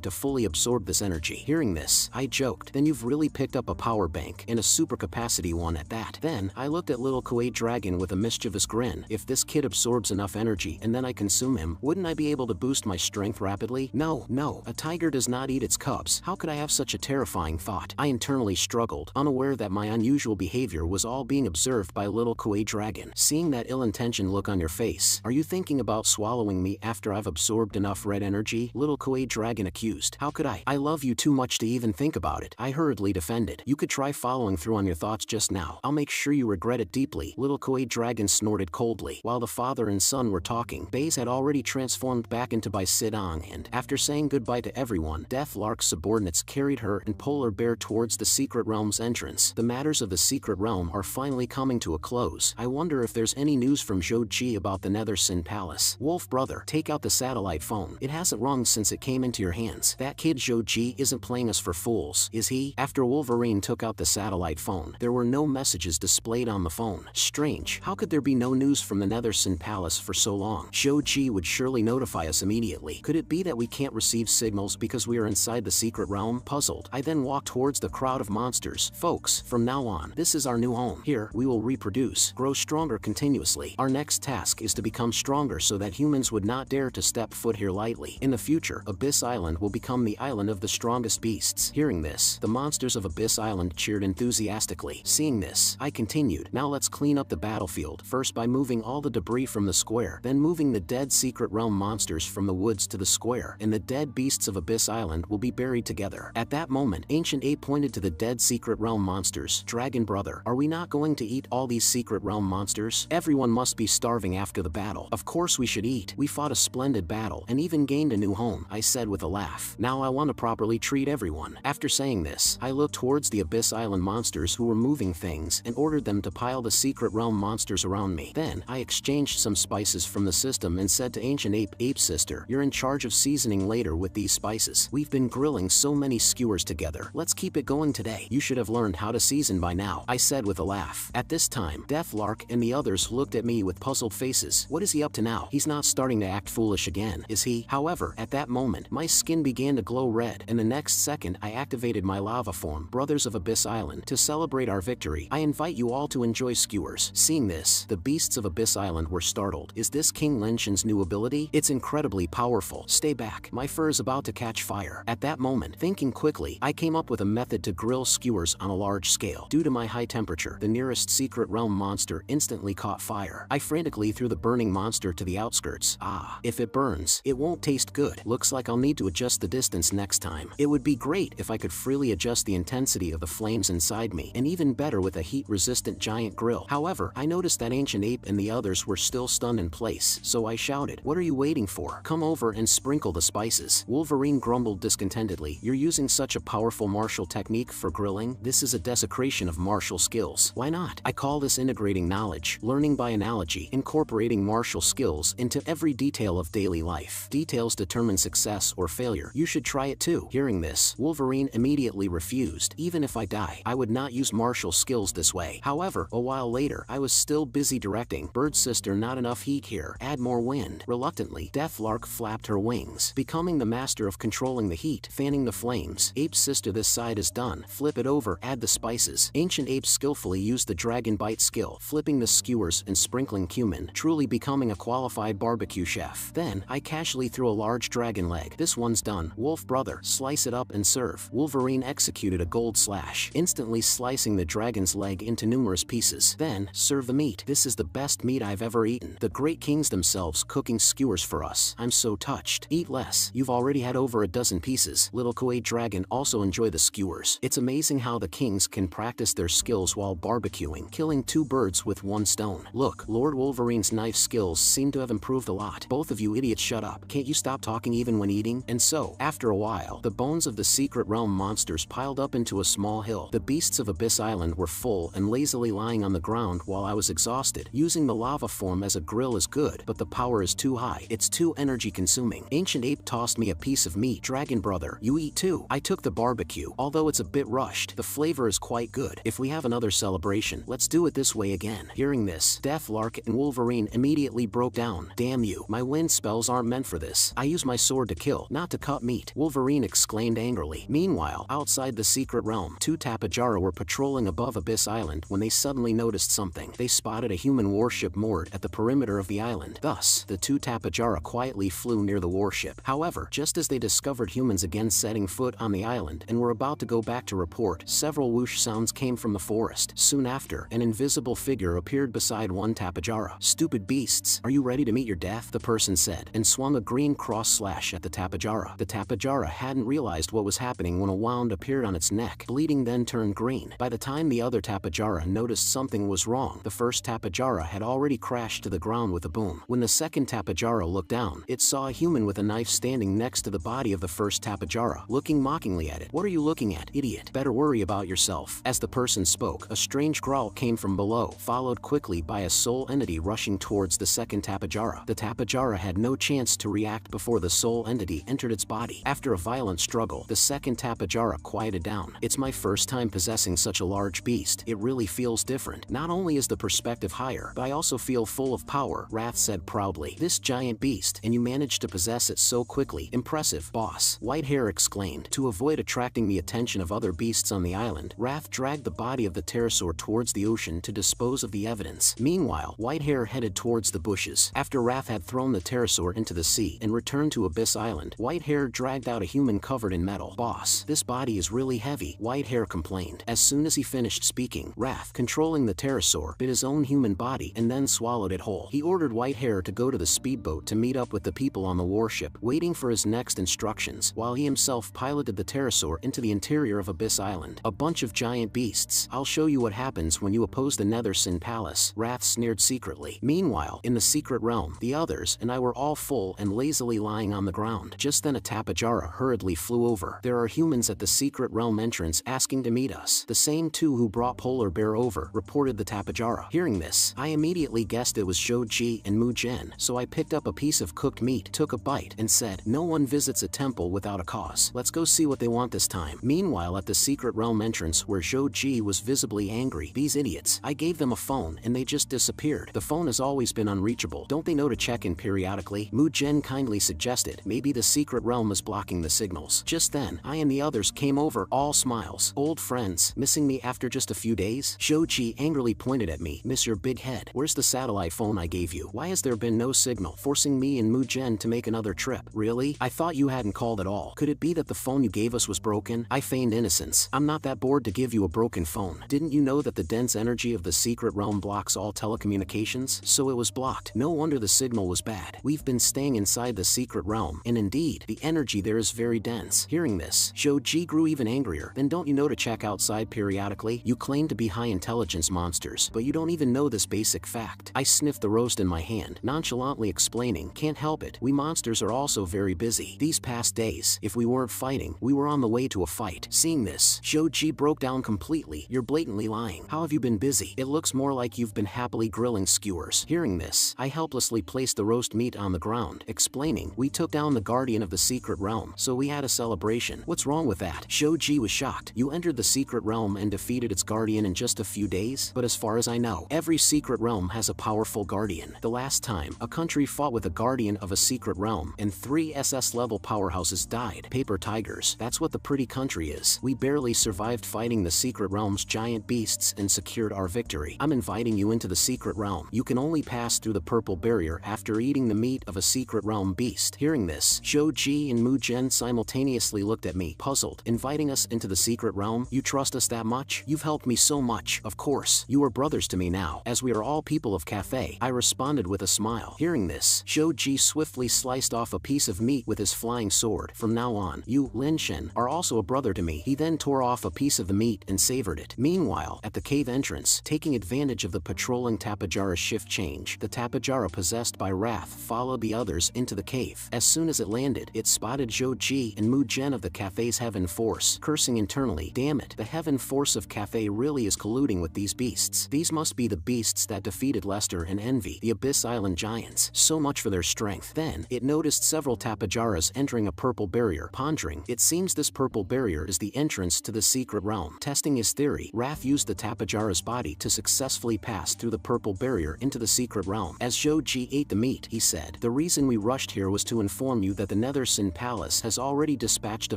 to fully absorb this energy. Hearing this, I joked, then you've really picked up a power bank, and a super capacity one at that. Then, I looked at little Kawaii Dragon with a mischievous grin. If this kid absorbs enough energy and then I consume him, wouldn't I be able to boost my strength rapidly? No, a tiger does not eat its cubs. How could I have such a terrifying thought? I internally struggled, unaware that my unusual behavior was all being observed by little Kawaii Dragon. Seeing that ill-intentioned look on your face, are you thinking about swallowing me after I've absorbed enough red energy? Little Kawaii Dragon accused. How could I? I love you too much to even think about it. I hurriedly defended. You could try following through on your thoughts just now. I'll make sure you regret it deeply. Little Kawaii Dragon snorted coldly. While the father and son were talking, Baze had already transformed back into Bai Sidong, and after saying goodbye to everyone, Death Lark's subordinates carried her and Polar Bear towards the Secret Realm's entrance. The matters of the Secret Realm are finally coming to a close. I wonder if there's any news from Zhou about the Nether Sin Palace. Wolf brother, take out the satellite phone. It hasn't rung since it came into your hands. That kid Zhou isn't playing us for fools, is he? After Wolverine took out the satellite phone, there were no messages displayed on the phone. Strange. How could there be no news from the Nether Sin Palace for so long? Zhou would surely notify us immediately. Could it be that we can't receive signals because we are inside the Secret Realm? Puzzled, I then walked towards the crowd of monsters. Folks, from now on, this is our new home. Here, we will reproduce, grow stronger continuously. Our next task is to become stronger so that humans would not dare to step foot here lightly. In the future, Abyss Island will become the island of the strongest beasts. Hearing this, the monsters of Abyss Island cheered enthusiastically. Seeing this, I continued. Now let's clean up the battlefield, first by moving all the debris from the square, then moving the dead Secret Realm monsters from the woods to the square, and the dead beasts of Abyss Island will be buried together. At that moment, Ancient Ape pointed to the dead Secret Realm monsters. Dragon brother, are we not going to eat all these Secret Realm monsters? Everyone must be starving after the battle. Of course we should eat. We fought a splendid battle, and even gained a new home, I said with a laugh. Now I want to properly treat everyone. After saying this, I looked towards the Abyss Island monsters who were moving things, and ordered them to pile the Secret Realm monsters around me. Then, I exchanged some spices from the system and said to Ancient Ape sister, you're in charge of seasoning later with these spices. We've been grilling so many skewers together. Let's keep it going today. You should have learned how to season by now, I said with a laugh. At this time, Deathlark and the others looked at me with puzzled faces. What is he up to now? He's not starting to act foolish again, is he? However, at that moment, my skin began to glow red, and the next second I activated my lava form, Brothers of Abyss Island. To celebrate our victory, I invite you all to enjoy skewers. Seeing this, the beasts of Abyss Island were startled. Is this King Lenshin's new ability? It's incredibly powerful. Stay back, my fur is about to catch fire. At that moment, thinking quickly, I came up with a method to grill skewers on a large scale. Due to my high temperature, the nearest Secret Realm monster instantly caught fire. I frantically threw the burning monster to the outskirts. Ah, if it burns, it won't taste good. Looks like I'll need to adjust the distance next time. It would be great if I could freely adjust the intensity of the flames inside me, and even better with a heat-resistant giant grill. However, I noticed that Ancient Ape and the others were still stunned in place, so I shouted, what are you waiting for? Come over and sprinkle the spices. Wolverine grumbled discontentedly, you're using such a powerful martial technique for grilling? This is a desecration of martial skills. Why not? I call this integrating knowledge, learning by analogy, incorporating martial skills into every detail of daily life. Details determine success or failure. You should try it too. Hearing this, Wolverine immediately refused. Even if I die, I would not use martial skills this way. However, a while later, I was still busy directing. Bird sister, not enough heat here. Add more wind. Reluctantly, Deathlark flapped her wings, becoming the master of controlling the heat, fanning the flames. Ape sister, this side is done. Flip it over, add the spices. Ancient Ape skillfully used the dragon bite skill, flipping the skewers and sprinkling cumin, truly becoming a qualified barbecue chef. Then, I casually threw a large dragon leg. This one's done. Wolf brother, slice it up and serve. Wolverine executed a gold slash, instantly slicing the dragon's leg into numerous pieces. Then, serve the meat. This is the best meat I've ever eaten. The great kings themselves cooking skewers for us. I'm so touched. Eat less. You've already had over a dozen pieces. Little Kawaii Dragon also enjoy the skewers. It's amazing how the kings can practice their skills while barbecuing, killing two birds with one stone. Look, Lord Wolverine's knife skills seem to have improved a lot. Both of you idiots shut up. Can't you stop talking even when eating? And so, after a while, the bones of the Secret Realm monsters piled up into a small hill. The beasts of Abyss Island were full and lazily lying on the ground while I was exhausted. Using the lava form as a grill is good, but the power is too high. It's too energy consuming. Ancient Ape tossed me a piece of meat. Dragon brother, you eat too. I took the barbecue. Although it's a bit rushed, the flavor is quite good. If we have another celebration, let's do it this way again. Hearing this, Boss, Deathlark and Wolverine immediately broke down. Damn you, my wind spells aren't meant for this. I use my sword to kill, not to cut meat, Wolverine exclaimed angrily. Meanwhile, outside the secret realm, two Tapejara were patrolling above Abyss Island when they suddenly noticed something. They spotted a human warship moored at the perimeter of the island. Thus, the two Tapejara quietly flew near the warship. However, just as they discovered humans again setting foot on the island and were about to go back to report, several whoosh sounds came from the forest. Soon after, an invisible figure appeared beside one Tapejara. Stupid beasts, are you ready to meet your death? The person said, and swung a green cross slash at the Tapejara. The Tapejara hadn't realized what was happening when a wound appeared on its neck, bleeding then turned green. By the time the other Tapejara noticed something was wrong, the first Tapejara had already crashed to the ground with a boom. When the second Tapejara looked down, it saw a human with a knife standing next to the body of the first Tapejara, looking mockingly at it. What are you looking at, idiot? Better worry about yourself. As the person spoke, a strange growl came from below, followed quickly by a soul entity rushing towards the second Tapejara. The Tapejara had no chance to react before the soul entity entered its body. After a violent struggle, the second Tapejara quieted down. It's my first time possessing such a large beast. It really feels different. Not only is the perspective higher, but I also feel full of power, Wrath said proudly. This giant beast, and you managed to possess it so quickly. Impressive, boss, Whitehair exclaimed. To avoid attracting the attention of other beasts on the island, Wrath dragged the body of the pterosaur towards the ocean to dispose of the evidence. Meanwhile, Whitehair headed towards the bushes. After Wrath had thrown the pterosaur into the sea and returned to Abyss Island, Whitehair dragged out a human covered in metal. Boss, this body is really heavy, Whitehair complained. As soon as he finished speaking, Wrath, controlling the pterosaur, bit his own human body and then swallowed it whole. He ordered Whitehair to go to the speedboat to meet up with the people on the warship, waiting for his next instructions, while he himself piloted the pterosaur into the interior of Abyss Island. A bunch of giant beasts. I'll show you what happens when you oppose the Nether Sin Palace, Wrath sneered secretly. Meanwhile, in the secret realm, the others and I were all full and lazily lying on the ground. Just then a Tapejara hurriedly flew over. There are humans at the secret realm entrance asking to meet us. The same two who brought Polar Bear over, reported the Tapejara. Hearing this, I immediately guessed it was Zhou and Mu Zhen, so I picked up a piece of cooked meat, took a bite, and said, no one visits a temple without a cause. Let's go see what they want this time. Meanwhile, at the secret realm entrance where Zhou was visibly angry. These idiots. I gave them a phone and they just disappeared. The phone has always been unreachable. Don't they know to check in periodically? Mu Zhen kindly suggested. Maybe the secret realm is blocking the signals. Just then, I and the others came over, all smiles. Old friends, missing me after just a few days? Zhou angrily pointed at me. Miss your big head. Where's the satellite phone I gave you? Why has there been no signal? Forcing me and Mu Zhen to make another trip. Really? I thought you hadn't called at all. Could it be that the phone you gave us was broken? I feigned innocence. I'm not that bored to give you a broken phone. Didn't you know that the dense energy of the secret realm blocks all telecommunications? So it was blocked. No wonder the signal was bad. We've been staying inside the secret realm, and indeed, the energy there is very dense. Hearing this, Zhou grew even angrier. Then don't you know to check outside periodically? You claim to be high intelligence monsters, but you don't even know this basic fact. I sniffed the roast in my hand, nonchalantly explaining, can't help it. We monsters are also very busy. These past days, if we weren't fighting, we were on the way to a fight. Seeing this, Zhou broke down completely. You're blatantly lying. How have you been busy? It looks more like you've been happily grilling skewers. Hearing this, I helplessly placed the roast meat on the ground, explaining, we took down the guardian of the secret realm, so we had a celebration. What's wrong with that? Zhou was shocked. You entered the secret realm and defeated its guardian in just a few days? But as far as I know, every secret realm has a powerful guardian. The last time, a country fought with a guardian of a secret realm, and 3 SS-level powerhouses died. Paper tigers. That's what the pretty country is. We barely survived fighting the secret realm's giant beasts and secured our victory. I'm inviting you into the secret realm. You can only pass through the purple barrier after eating the meat of a secret realm beast. Hearing this, Zhou and Mu Zhen simultaneously looked at me, puzzled. Inviting us into the secret realm? You trust us that much? You've helped me so much. Of course, you are brothers to me now, as we are all people of Cathay. I responded with a smile. Hearing this, Zhou swiftly sliced off a piece of meat with his flying sword. From now on, you, Lin Shen, are also a brother to me. He then tore off a piece of the meat and savored it. Meanwhile, at the cave entrance, taking advantage of the patrolling Tapejara's shift change, the Tapejara possessed by Wrath followed the others into the cave. As soon as it landed, it spotted Zhou and Mu Zhen of the Cathay's Heaven Force, cursing internally. Damn it, the Heaven Force of Cathay really is colluding with these beasts. These must be the beasts that defeated Lester and Envy, the Abyss Island giants. So much for their strength. Then, it noticed several Tapejaras entering a purple barrier, pondering. It seems this purple barrier is the entrance to the secret realm. Testing his theory, Wrath used the Tapejara's body to successfully pass passed through the purple barrier into the secret realm. As Zhou ate the meat, he said, "The reason we rushed here was to inform you that the Nether Sin Palace has already dispatched a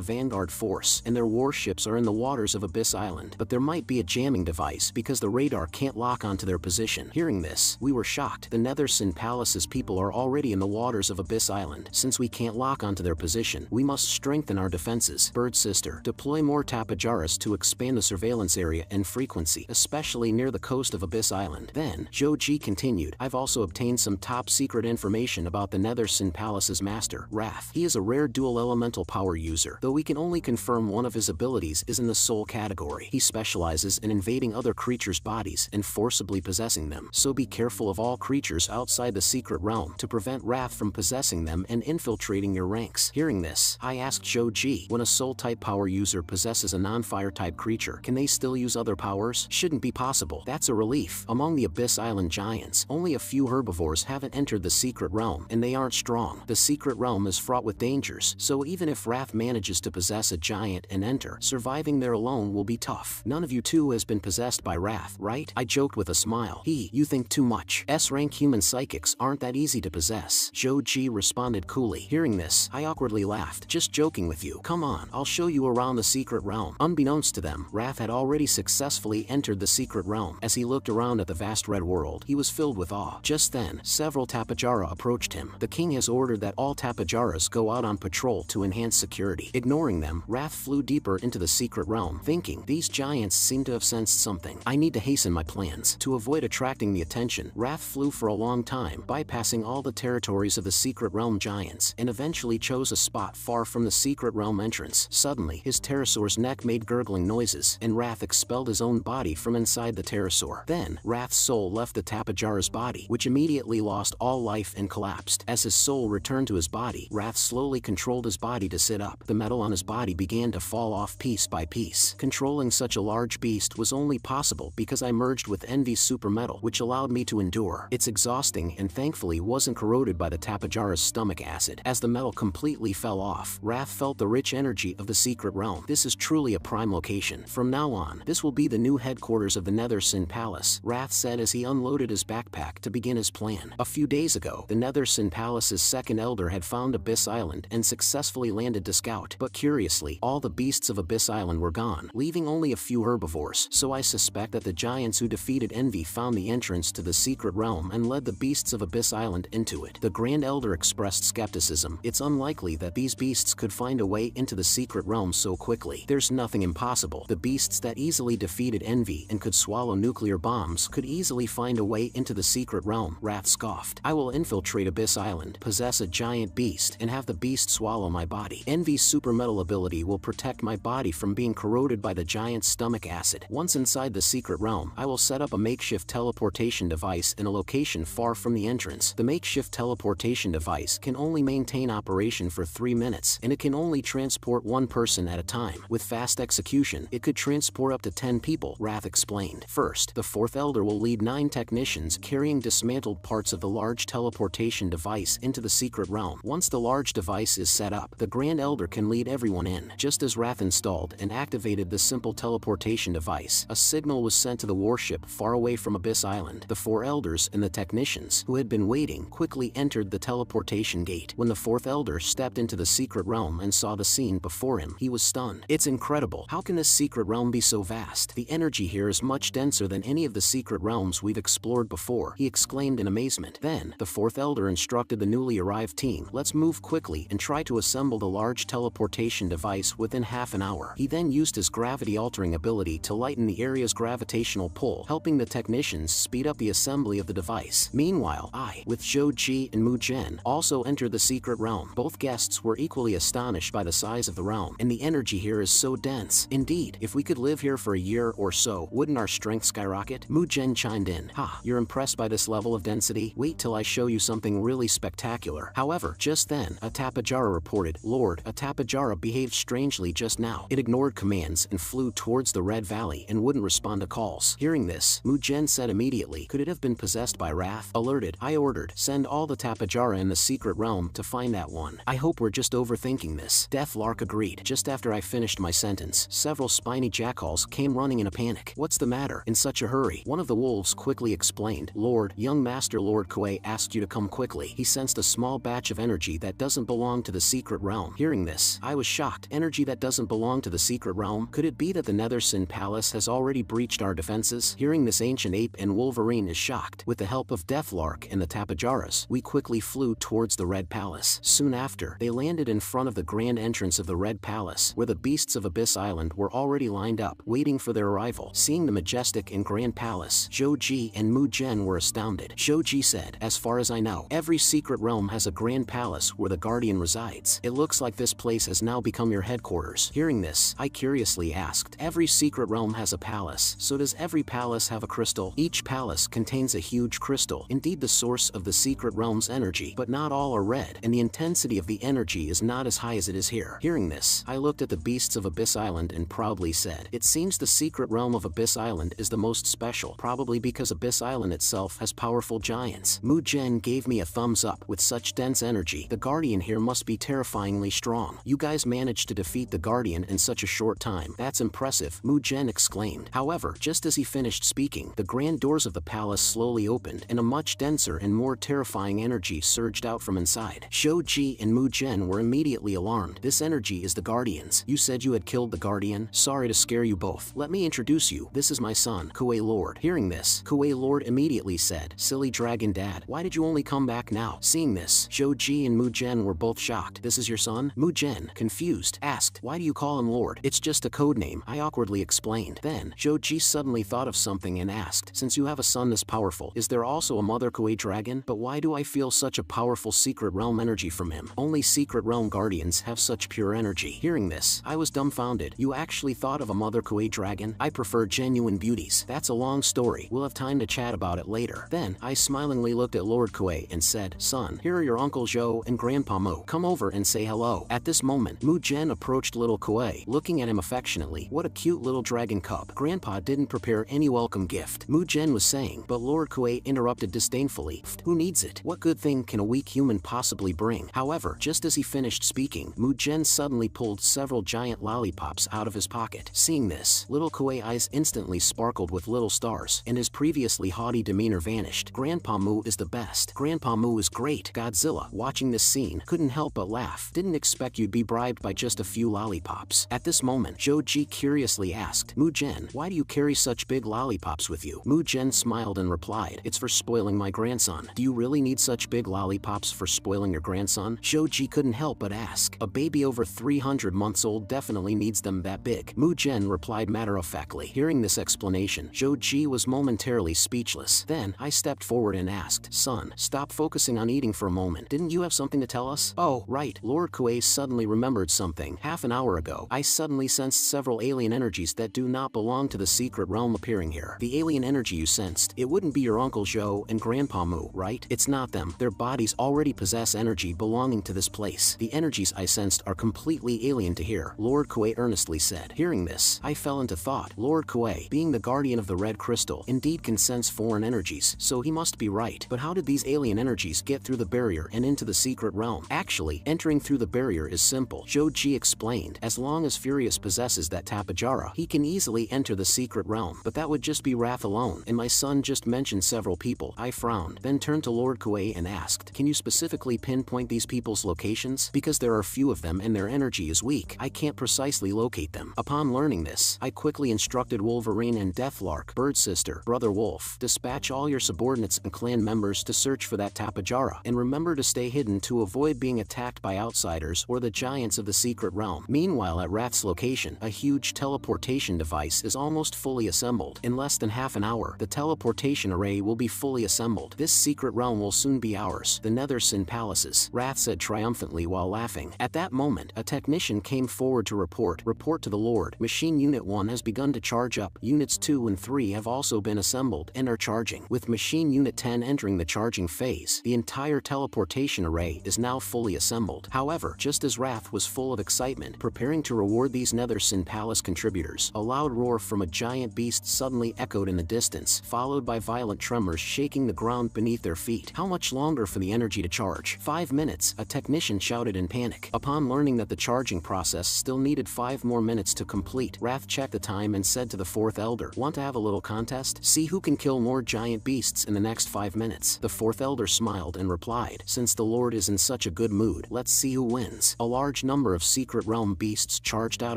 vanguard force, and their warships are in the waters of Abyss Island. But there might be a jamming device because the radar can't lock onto their position." Hearing this, we were shocked. The Nether Sin Palace's people are already in the waters of Abyss Island. Since we can't lock onto their position, we must strengthen our defenses. Bird Sister, deploy more Tapajaras to expand the surveillance area and frequency, especially near the coast of Abyss Island. Then, Zhou continued, "I've also obtained some top-secret information about the Nether Sin Palace's master, Wrath. He is a rare dual elemental power user, though we can only confirm one of his abilities is in the soul category. He specializes in invading other creatures' bodies and forcibly possessing them, so be careful of all creatures outside the secret realm to prevent Wrath from possessing them and infiltrating your ranks." Hearing this, I asked Zhou, when a soul-type power user possesses a non-fire-type creature, can they still use other powers? Shouldn't be possible. That's a relief. Among the Abyss Island giants, only a few herbivores haven't entered the secret realm, and they aren't strong. The secret realm is fraught with dangers, so even if Wrath manages to possess a giant and enter, surviving there alone will be tough. None of you two has been possessed by Wrath, right? I joked with a smile. You think too much. S-rank human psychics aren't that easy to possess. Zhou responded coolly. Hearing this, I awkwardly laughed. Just joking with you. Come on, I'll show you around the secret realm. Unbeknownst to them, Wrath had already successfully entered the secret realm. As he looked around at the vast red world, he was filled with awe. Just then, several Tapajara approached him. The king has ordered that all Tapajaras go out on patrol to enhance security. Ignoring them, Wrath flew deeper into the secret realm, thinking, these giants seem to have sensed something. I need to hasten my plans. To avoid attracting the attention, Wrath flew for a long time, bypassing all the territories of the secret realm giants, and eventually chose a spot far from the secret realm entrance. Suddenly, his pterosaur's neck made gurgling noises, and Wrath expelled his own body from inside the pterosaur. Then, Wrath's soul left the Tapajara's body, which immediately lost all life and collapsed. As his soul returned to his body, Wrath slowly controlled his body to sit up. The metal on his body began to fall off piece by piece. Controlling such a large beast was only possible because I merged with Envy's super metal, which allowed me to endure. It's exhausting and thankfully wasn't corroded by the Tapajara's stomach acid. As the metal completely fell off, Wrath felt the rich energy of the secret realm. This is truly a prime location. From now on, this will be the new headquarters of the Nether Sin Palace, Wrath said as he unloaded his backpack to begin his plan. A few days ago, the Nether Sin Palace's second elder had found Abyss Island and successfully landed to scout, but curiously, all the beasts of Abyss Island were gone, leaving only a few herbivores, so I suspect that the giants who defeated Envy found the entrance to the secret realm and led the beasts of Abyss Island into it. The Grand Elder expressed skepticism. It's unlikely that these beasts could find a way into the secret realm so quickly. There's nothing impossible. The beasts that easily defeated Envy and could swallow nuclear bombs could easily find a way into the secret realm, Wrath scoffed. I will infiltrate Abyss Island, possess a giant beast, and have the beast swallow my body. Envy's super metal ability will protect my body from being corroded by the giant's stomach acid. Once inside the secret realm, I will set up a makeshift teleportation device in a location far from the entrance. The makeshift teleportation device can only maintain operation for 3 minutes, and it can only transport one person at a time. With fast execution, it could transport up to 10 people, Wrath explained. First, the fourth elder will lead 9 technicians carrying dismantled parts of the large teleportation device into the secret realm. Once the large device is set up, the Grand Elder can lead everyone in. Just as Wrath installed and activated the simple teleportation device, a signal was sent to the warship far away from Abyss Island. The 4 elders and the technicians, who had been waiting, quickly entered the teleportation gate. When the 4th elder stepped into the secret realm and saw the scene before him, he was stunned. It's incredible. How can this secret realm be so vast? The energy here is much denser than any of the secret realms we've explored before, he exclaimed in amazement. Then, the 4th elder instructed the newly arrived team, let's move quickly and try to assemble the large teleportation device within half an hour. He then used his gravity-altering ability to lighten the area's gravitational pull, helping the technicians speed up the assembly of the device. Meanwhile, I, with Zhou and Mu Zhen, also entered the secret realm. Both guests were equally astonished by the size of the realm, and the energy here is so dense. Indeed, if we could live here for a year or so, wouldn't our strength skyrocket? Mu Zhen chimed in. Ha, you're impressed by this level of density? Wait till I show you something really spectacular. However, just then, a Tapajara reported, Lord, a Tapajara behaved strangely just now. It ignored commands and flew towards the Red Valley and wouldn't respond to calls. Hearing this, Mu Zhen said immediately, could it have been possessed by Wrath? Alerted, I ordered, send all the Tapajara in the secret realm to find that one. I hope we're just overthinking this. Deathlark agreed. Just after I finished my sentence, several spiny jackals came running in a panic. What's the matter? In such a hurry? One of the wolves quickly explained, Lord, young Master Lord Kuei asked you to come quickly. He sensed a small batch of energy that doesn't belong to the secret realm. Hearing this, I was shocked. Energy that doesn't belong to the secret realm? Could it be that the Nether Sin Palace has already breached our defenses? Hearing this, Ancient Ape and Wolverine is shocked. With the help of Deathlark and the Tapajaras, we quickly flew towards the Red Palace. Soon after, they landed in front of the grand entrance of the Red Palace, where the beasts of Abyss Island were already lined up, waiting for their arrival. Seeing the majestic and grand palace, Zhou and Mu Zhen were astounded. Zhou said, as far as I know, every secret realm has a grand palace where the Guardian resides. It looks like this place has now become your headquarters. Hearing this, I curiously asked, every secret realm has a palace, so does every palace have a crystal? Each palace contains a huge crystal, indeed the source of the secret realm's energy, but not all are red, and the intensity of the energy is not as high as it is here. Hearing this, I looked at the beasts of Abyss Island and proudly said, it seems the secret realm of Abyss Island is the most special, probably because Abyss Island itself has powerful giants. Mu Zhen gave me a thumbs up. With such dense energy, the Guardian here must be terrifyingly strong. You guys managed to defeat the Guardian in such a short time. That's impressive, Mu Zhen exclaimed. However, just as he finished speaking, the grand doors of the palace slowly opened, and a much denser and more terrifying energy surged out from inside. Zhou and Mu Zhen were immediately alarmed. This energy is the Guardian's. You said you had killed the Guardian? Sorry to scare you both. Let me introduce you. This is my son, Kuei Lord. Hearing this, Kuei Lord immediately said, silly dragon dad, why did you only come back now? Seeing this, Zhou and Mu Zhen were both shocked. This is your son? Mu Zhen, confused, asked, why do you call him Lord? It's just a code name, I awkwardly explained. Then, Zhou suddenly thought of something and asked, since you have a son this powerful, is there also a mother Kuei dragon? But why do I feel such a powerful secret realm energy from him? Only secret realm guardians have such pure energy. Hearing this, I was dumbfounded. You actually thought of a mother Kuei dragon? I prefer genuine beauties. That's a long story. We'll have time to chat about it later. Then, I smilingly looked at Lord Kuei and said, son, here are your Uncle Zhou and Grandpa Mu. Come over and say hello. At this moment, Mu Zhen approached little Kuei, looking at him affectionately. What a cute little dragon cub. Grandpa didn't prepare any welcome gift, Mu Zhen was saying, but Lord Kuei interrupted disdainfully. Who needs it? What good thing can a weak human possibly bring? However, just as he finished speaking, Mu Zhen suddenly pulled several giant lollipops out of his pocket. Seeing this, little Kuei eyes instantly sparkled with little stars, and his previously haughty demeanor vanished. Grandpa Mu is the best. Grandpa Mu is great. Godzilla, watching this scene, couldn't help but laugh. Didn't expect you'd be bribed by just a few lollipops. At this moment, Zhou curiously asked, Mu Zhen, why do you carry such big lollipops with you? Mu Zhen smiled and replied, it's for spoiling my grandson. Do you really need such big lollipops for spoiling your grandson? Zhou couldn't help but ask. A baby over 300 months old definitely needs them that big. Mu Zhen replied matter-of-factly. Hearing this explanation, Zhou was momentarily speechless. Then, I stepped forward and asked, son, stop focusing on eating for a moment. Didn't you have something to tell us? Oh, right. Lord Kuei suddenly remembered something. Half an hour ago, I suddenly sensed several alien energies that do not belong to the secret realm appearing here. The alien energy you sensed, it wouldn't be your Uncle Zhou and Grandpa Mu, right? It's not them. Their bodies already possess energy belonging to this place. The energies I sensed are completely alien to here, Lord Kuei earnestly said. Hearing this, I fell into thought. Lord Kuei, being the guardian of the red crystal, indeed can sense foreign energies, so he must be right. But how did these alien energies get through the barrier and into the secret realm? Actually, entering through the barrier is simple, Zhou explained. As long as Furious possesses that Tapajara, he can easily enter the secret realm. But that would just be Wrath alone, and my son just mentioned several people. I frowned, then turned to Lord Kuei and asked, can you specifically pinpoint these people's locations? Because there are few of them and their energy is weak. I can't precisely locate them. Upon learning this, I quickly instructed Wolverine and Deathlark, Bird Sister, Brother Wolf, dispatch all your subordinates and clan members to search for that Tapajara, and remember to stay hidden to avoid being attacked by outsiders or the giants of the secret realm. Meanwhile, at Wrath's location, a huge teleportation device is almost fully assembled. In less than half an hour, the teleportation array will be fully assembled. This secret realm will soon be ours, the Nether Sin Palaces, Wrath said triumphantly while laughing. At that moment, a technician came forward to report to the Lord. Machine Unit 1 has begun to charge up. Units 2 and 3 have also been assembled and are charging. With Machine Unit 10 entering the charging phase, the entire teleportation array is now fully assembled. However, just as Wrath was full of excitement, preparing to reward these Nether Sin Palace contributors, a loud roar from a giant beast suddenly echoed in the distance, followed by violent tremors shaking the ground beneath their feet. How much longer for the energy to charge? 5 minutes, a technician shouted in panic. Upon learning that the charging process still needed 5 more minutes to complete, Wrath checked the time and said to the fourth elder, want to have a little contest? contest. See who can kill more giant beasts in the next 5 minutes. The fourth elder smiled and replied, since the Lord is in such a good mood, let's see who wins. A large number of secret realm beasts charged out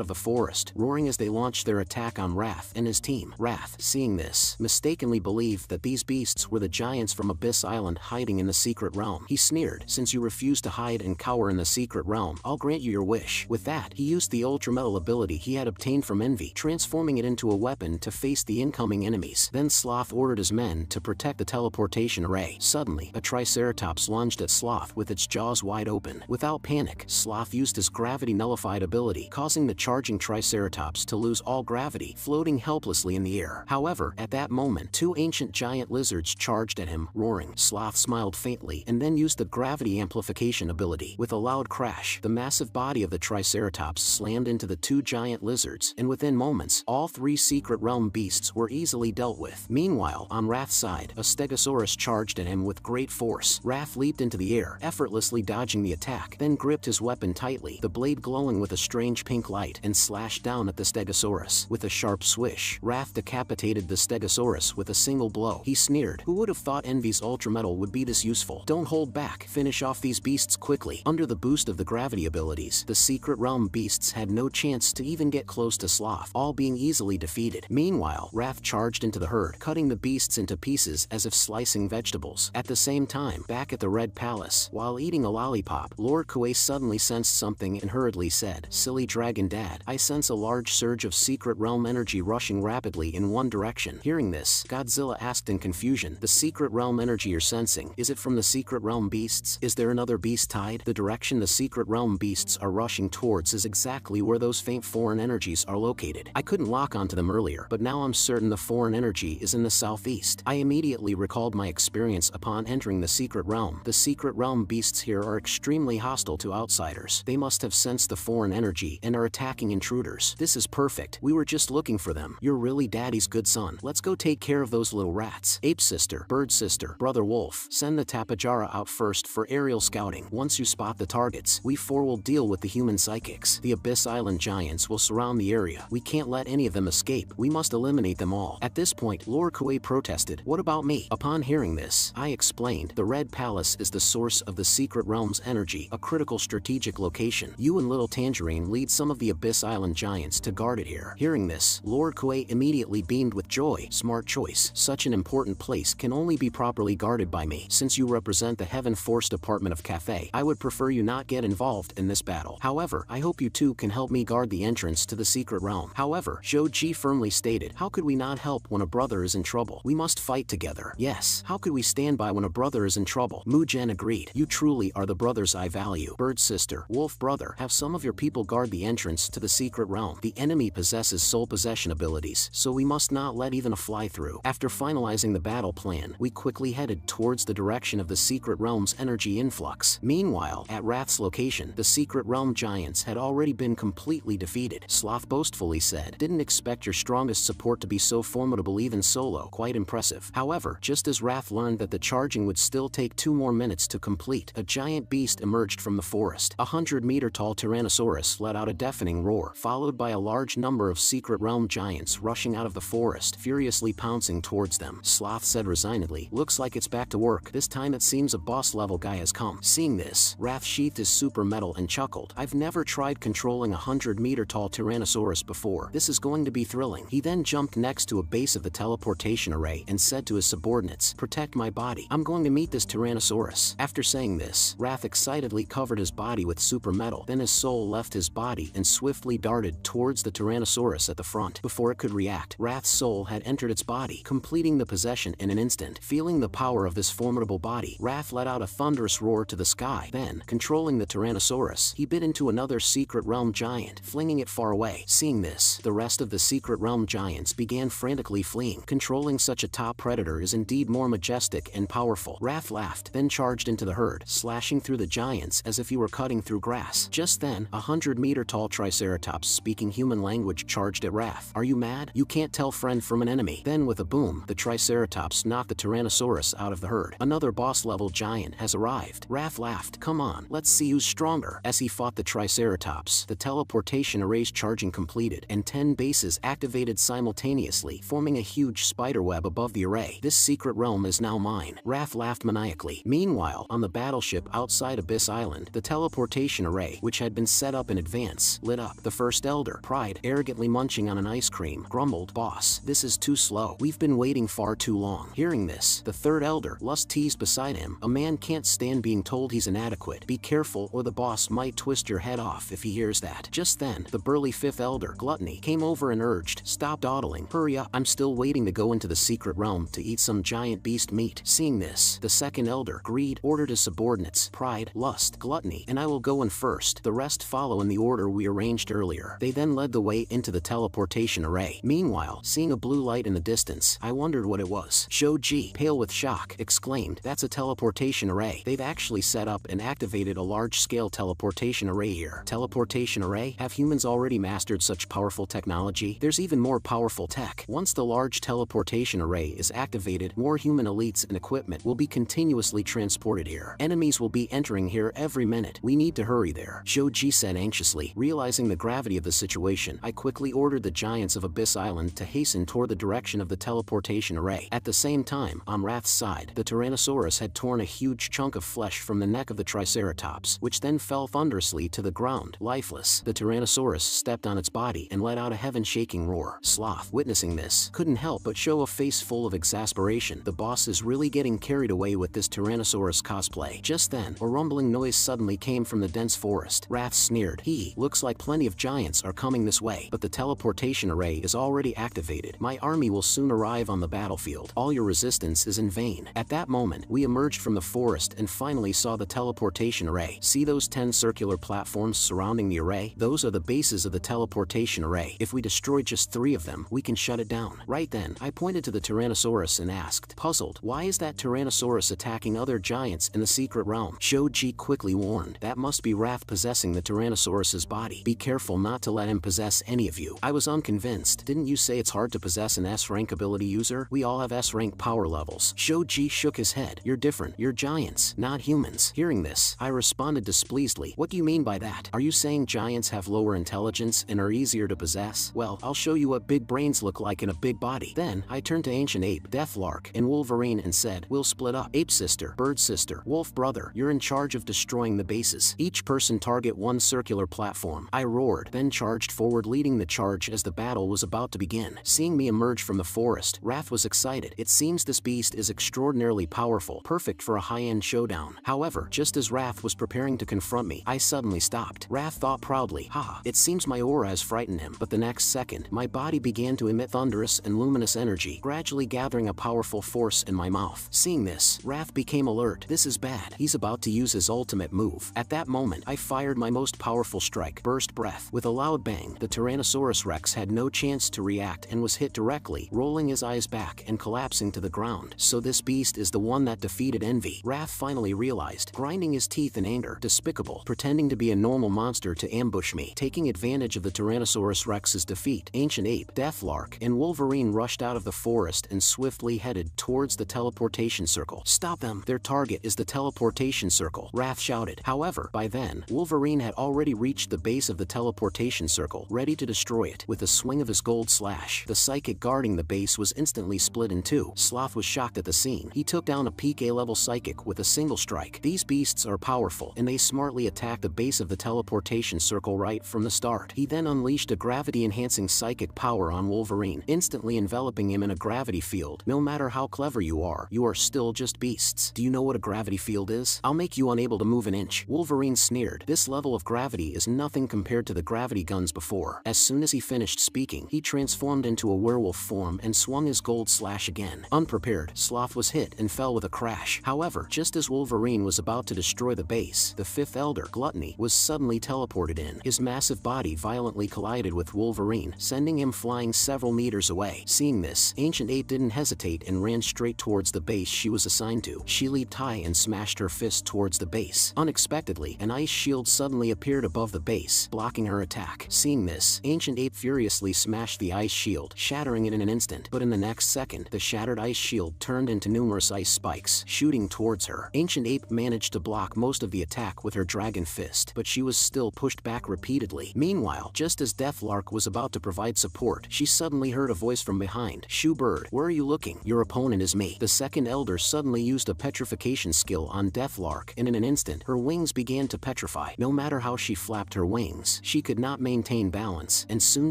of the forest, roaring as they launched their attack on Wrath and his team. Wrath, seeing this, mistakenly believed that these beasts were the giants from Abyss Island hiding in the secret realm. He sneered, since you refuse to hide and cower in the secret realm, I'll grant you your wish. With that, he used the ultra metal ability he had obtained from Envy, transforming it into a weapon to face the incoming enemies. Then Sloth ordered his men to protect the teleportation array. Suddenly, a Triceratops lunged at Sloth with its jaws wide open. Without panic, Sloth used his gravity nullified ability, causing the charging Triceratops to lose all gravity, floating helplessly in the air. However, at that moment, two ancient giant lizards charged at him, roaring. Sloth smiled faintly and then used the gravity amplification ability. With a loud crash, the massive body of the Triceratops slammed into the two giant lizards, and within moments, all three secret realm beasts were easily dealt with. Meanwhile, on Wrath's side, a Stegosaurus charged at him with great force. Wrath leaped into the air, effortlessly dodging the attack, then gripped his weapon tightly, the blade glowing with a strange pink light, and slashed down at the Stegosaurus. With a sharp swish, Wrath decapitated the Stegosaurus with a single blow. He sneered, who would have thought Envy's ultrametal would be this useful? Don't hold back, finish off these beasts quickly. Under the boost of the gravity abilities, the secret realm beasts had no chance to even get close to Sloth, all being easily defeated. Meanwhile, Wrath charged into the herd, cutting the beasts into pieces as if slicing vegetables. At the same time, back at the Red Palace, while eating a lollipop, Lord Kuei suddenly sensed something and hurriedly said, silly dragon dad, I sense a large surge of secret realm energy rushing rapidly in one direction. Hearing this, Godzilla asked in confusion, the secret realm energy you're sensing, is it from the secret realm beasts? Is there another beast tied? The direction the secret realm beasts are rushing towards is exactly where those faint foreign energies are located. I couldn't lock onto them earlier, but now I'm certain the foreign energy is in the southeast. I immediately recalled my experience upon entering the secret realm. The secret realm beasts here are extremely hostile to outsiders. They must have sensed the foreign energy and are attacking intruders. This is perfect. We were just looking for them. You're really daddy's good son. Let's go take care of those little rats. Ape sister, bird sister, brother wolf, send the Tapajara out first for aerial scouting. Once you spot the targets, we four will deal with the human psychics. The Abyss Island giants will surround the area. We can't let any of them escape. We must eliminate them all. At this point, Lord Kuei protested, what about me? Upon hearing this, I explained, the Red Palace is the source of the secret realm's energy, a critical strategic location. You and Little Tangerine lead some of the Abyss Island giants to guard it here. Hearing this, Lord Kuei immediately beamed with joy. Smart choice. Such an important place can only be properly guarded by me. Since you represent the Heaven Force Department of Cathay, I would prefer you not get involved in this battle. However, I hope you two can help me guard the entrance to the secret realm. However, Zhou Ji firmly stated, how could we not help when a brother is in trouble? We must fight together. Yes, how could we stand by when a brother is in trouble? Mu Jian agreed. You truly are the brothers I value. Bird sister, wolf brother, have some of your people guard the entrance to the secret realm. The enemy possesses soul possession abilities, so we must not let even a fly through. After finalizing the battle plan, we quickly headed towards the direction of the secret realm's energy influx. Meanwhile, at Wrath's location, the secret realm giants had already been completely defeated. Sloth boastfully said, didn't expect your strongest support to be so formidable even solo. Quite impressive. However, just as Wrath learned that the charging would still take 2 more minutes to complete, a giant beast emerged from the forest. A 100-meter-tall Tyrannosaurus let out a deafening roar, followed by a large number of secret realm giants rushing out of the forest, furiously pouncing towards them. Sloth said resignedly, looks like it's back to work. This time it seems a boss-level guy has come. Seeing this, Wrath sheathed his super metal and chuckled. I've never tried controlling a 100-meter-tall Tyrannosaurus before. This is going to be thrilling. He then jumped next to a base of the teleportation array and said to his subordinates, protect my body. I'm going to meet this Tyrannosaurus. After saying this, Wrath excitedly covered his body with super metal. Then his soul left his body and swiftly darted towards the Tyrannosaurus at the front. Before it could react, Wrath's soul had entered its body, completing the possession in an instant. Feeling the power of this formidable body, Wrath let out a thunderous roar to the sky. Then, controlling the Tyrannosaurus, he bit into another secret realm giant, flinging it far away. Seeing this, the rest of the secret realm giants began frantically fleeing. Controlling such a top predator is indeed more majestic and powerful. Wrath laughed, then charged into the herd, slashing through the giants as if he were cutting through grass. Just then, a 100-meter-tall Triceratops speaking human language charged at Wrath. Are you mad? You can't tell friend from an enemy. Then with a boom, the Triceratops knocked the Tyrannosaurus out of the herd. Another boss-level giant has arrived. Wrath laughed. Come on, let's see who's stronger. As he fought the Triceratops, the teleportation array's charging completed, and 10 bases activated simultaneously, forming a huge spiderweb above the array. This secret realm is now mine. Wrath laughed maniacally. Meanwhile, on the battleship outside Abyss Island, the teleportation array, which had been set up in advance, lit up. The first elder, Pride, arrogantly munching on an ice cream, grumbled, "Boss, this is too slow. We've been waiting far too long." Hearing this, the third elder, Lust, teased beside him, "A man can't stand being told he's inadequate. Be careful or the boss might twist your head off if he hears that." Just then, the burly fifth elder, Gluttony, came over and urged, "Stop dawdling. Hurry up. I'm still waiting to go into the secret realm to eat some giant beast meat." Seeing this, the second elder, Greed, ordered his subordinates, Pride, Lust, Gluttony, and I will go in first. The rest follow in the order we arranged earlier. They then led the way into the teleportation array. Meanwhile, seeing a blue light in the distance, I wondered what it was. Shoji, pale with shock, exclaimed, "That's a teleportation array. They've actually set up and activated a large-scale teleportation array here." Teleportation array? Have humans already mastered such powerful technology? There's even more powerful tech. Once the large teleportation array is activated, more human elites and equipment will be continuously transported here. Enemies will be entering here every minute. We need to hurry there, Shoji said anxiously. Realizing the gravity of the situation, I quickly ordered the giants of Abyss Island to hasten toward the direction of the teleportation array. At the same time, on Wrath's side, the Tyrannosaurus had torn a huge chunk of flesh from the neck of the Triceratops, which then fell thunderously to the ground, lifeless. The Tyrannosaurus stepped on its body and let out a heaven-shaking roar. Sloth, witnessing this, couldn't help but show a face full of exasperation. The boss is really getting carried away with this Tyrannosaurus cosplay. Just then, a rumbling noise suddenly came from the dense forest. Wrath sneered, "Looks like plenty of giants are coming this way, but the teleportation array is already activated. My army will soon arrive on the battlefield. All your resistance is in vain." At that moment, we emerged from the forest and finally saw the teleportation array. See those 10 circular platforms surrounding the array? Those are the bases of the teleportation array. If we destroy just 3 of them, we can shut it down. Right then, I pointed to the Tyrannosaurus and asked, puzzled, "Why is that Tyrannosaurus attacking other giants in the secret realm?" Shoji quickly warned, "That must be Wrath possessing the Tyrannosaurus's body. Be careful not to let him possess any of you." I was unconvinced. "Didn't you say it's hard to possess an S-rank ability user? We all have S-rank power levels." Shoji shook his head. "You're different. You're giants, not humans." Hearing this, I responded displeasedly, "What do you mean by that? Are you saying giants have lower intelligence and are easier to possess? Well, I'll show you what big brains look like in a big body." Then, I turned to Ancient Ape, Deathlark, and Wolverine and said, "We'll split up. Ape sister, Bird sister, Wolf brother, you're in charge of destroying the bases. Each person target 1 circular platform." I roared, then charged forward, leading the charge as the battle was about to begin. Seeing me emerge from the forest, Wrath was excited. "It seems this beast is extraordinarily powerful, perfect for a high-end showdown." However, just as Wrath was preparing to confront me, I suddenly stopped. Wrath thought proudly, it seems my aura has frightened him." But the next second, my body began to emit thunderous and luminous energy, gradually gathering a powerful force in my mouth. Seeing this, Wrath became alert. "This is bad. He's about to use his ultimate move." At that moment, I fired my most powerful strike, Burst Breath. With a loud bang, the Tyrannosaurus Rex had no chance to react and was hit directly, rolling his eyes back and collapsing to the ground. So this beast is the one that defeated Envy. Wrath finally realized, grinding his teeth in anger. Despicable, pretending to be a normal monster to ambush me. Taking advantage of the Tyrannosaurus Rex's defeat, Ancient Ape, Deathlark, and Wolverine rushed out of the forest and swiftly headed towards the teleportation circle. "Stop them! Their target is the teleportation circle," Wrath shouted. However, by then, Wolverine had already reached the base of the teleportation circle, ready to destroy it. With a swing of his gold slash, the psychic guarding the base was instantly split in 2. Sloth was shocked at the scene. He took down a peak A-level psychic with a single strike. These beasts are powerful, and they smartly attacked the base of the teleportation circle right from the start. He then unleashed a gravity-enhancing psychic power on Wolverine, instantly enveloping him in a gravity field. "No matter how clever you are still just beasts. Do you know what a gravity field is? I'll make you unable to move an inch." Wolverine sneered. "This level of gravity is nothing compared to the gravity guns before." As soon as he finished speaking, he transformed into a werewolf form and swung his gold slash again. Unprepared, Sloth was hit and fell with a crash. However, just as Wolverine was about to destroy the base, the 5th elder, Gluttony, was suddenly teleported in. His massive body violently collided with Wolverine, sending him flying several meters away. Seeing this, Ancient Ape didn't hesitate and ran straight towards the base she was assigned to. She leaped high and smashed her fist towards the base. Unexpectedly, an ice shield suddenly appeared above the base, blocking her attack. Seeing this, Ancient Ape furiously smashed the ice shield, shattering it in an instant. But in the next second, the shattered ice shield turned into numerous ice spikes, shooting towards her. Ancient Ape managed to block most of the attack with her dragon fist, but she was still pushed back repeatedly. Meanwhile, just as Deathlark was about to provide support, she suddenly heard a voice from from behind. Shoo bird, where are you looking? Your opponent is me. The second elder suddenly used a petrification skill on Deathlark, and in an instant, her wings began to petrify. No matter how she flapped her wings, she could not maintain balance, and soon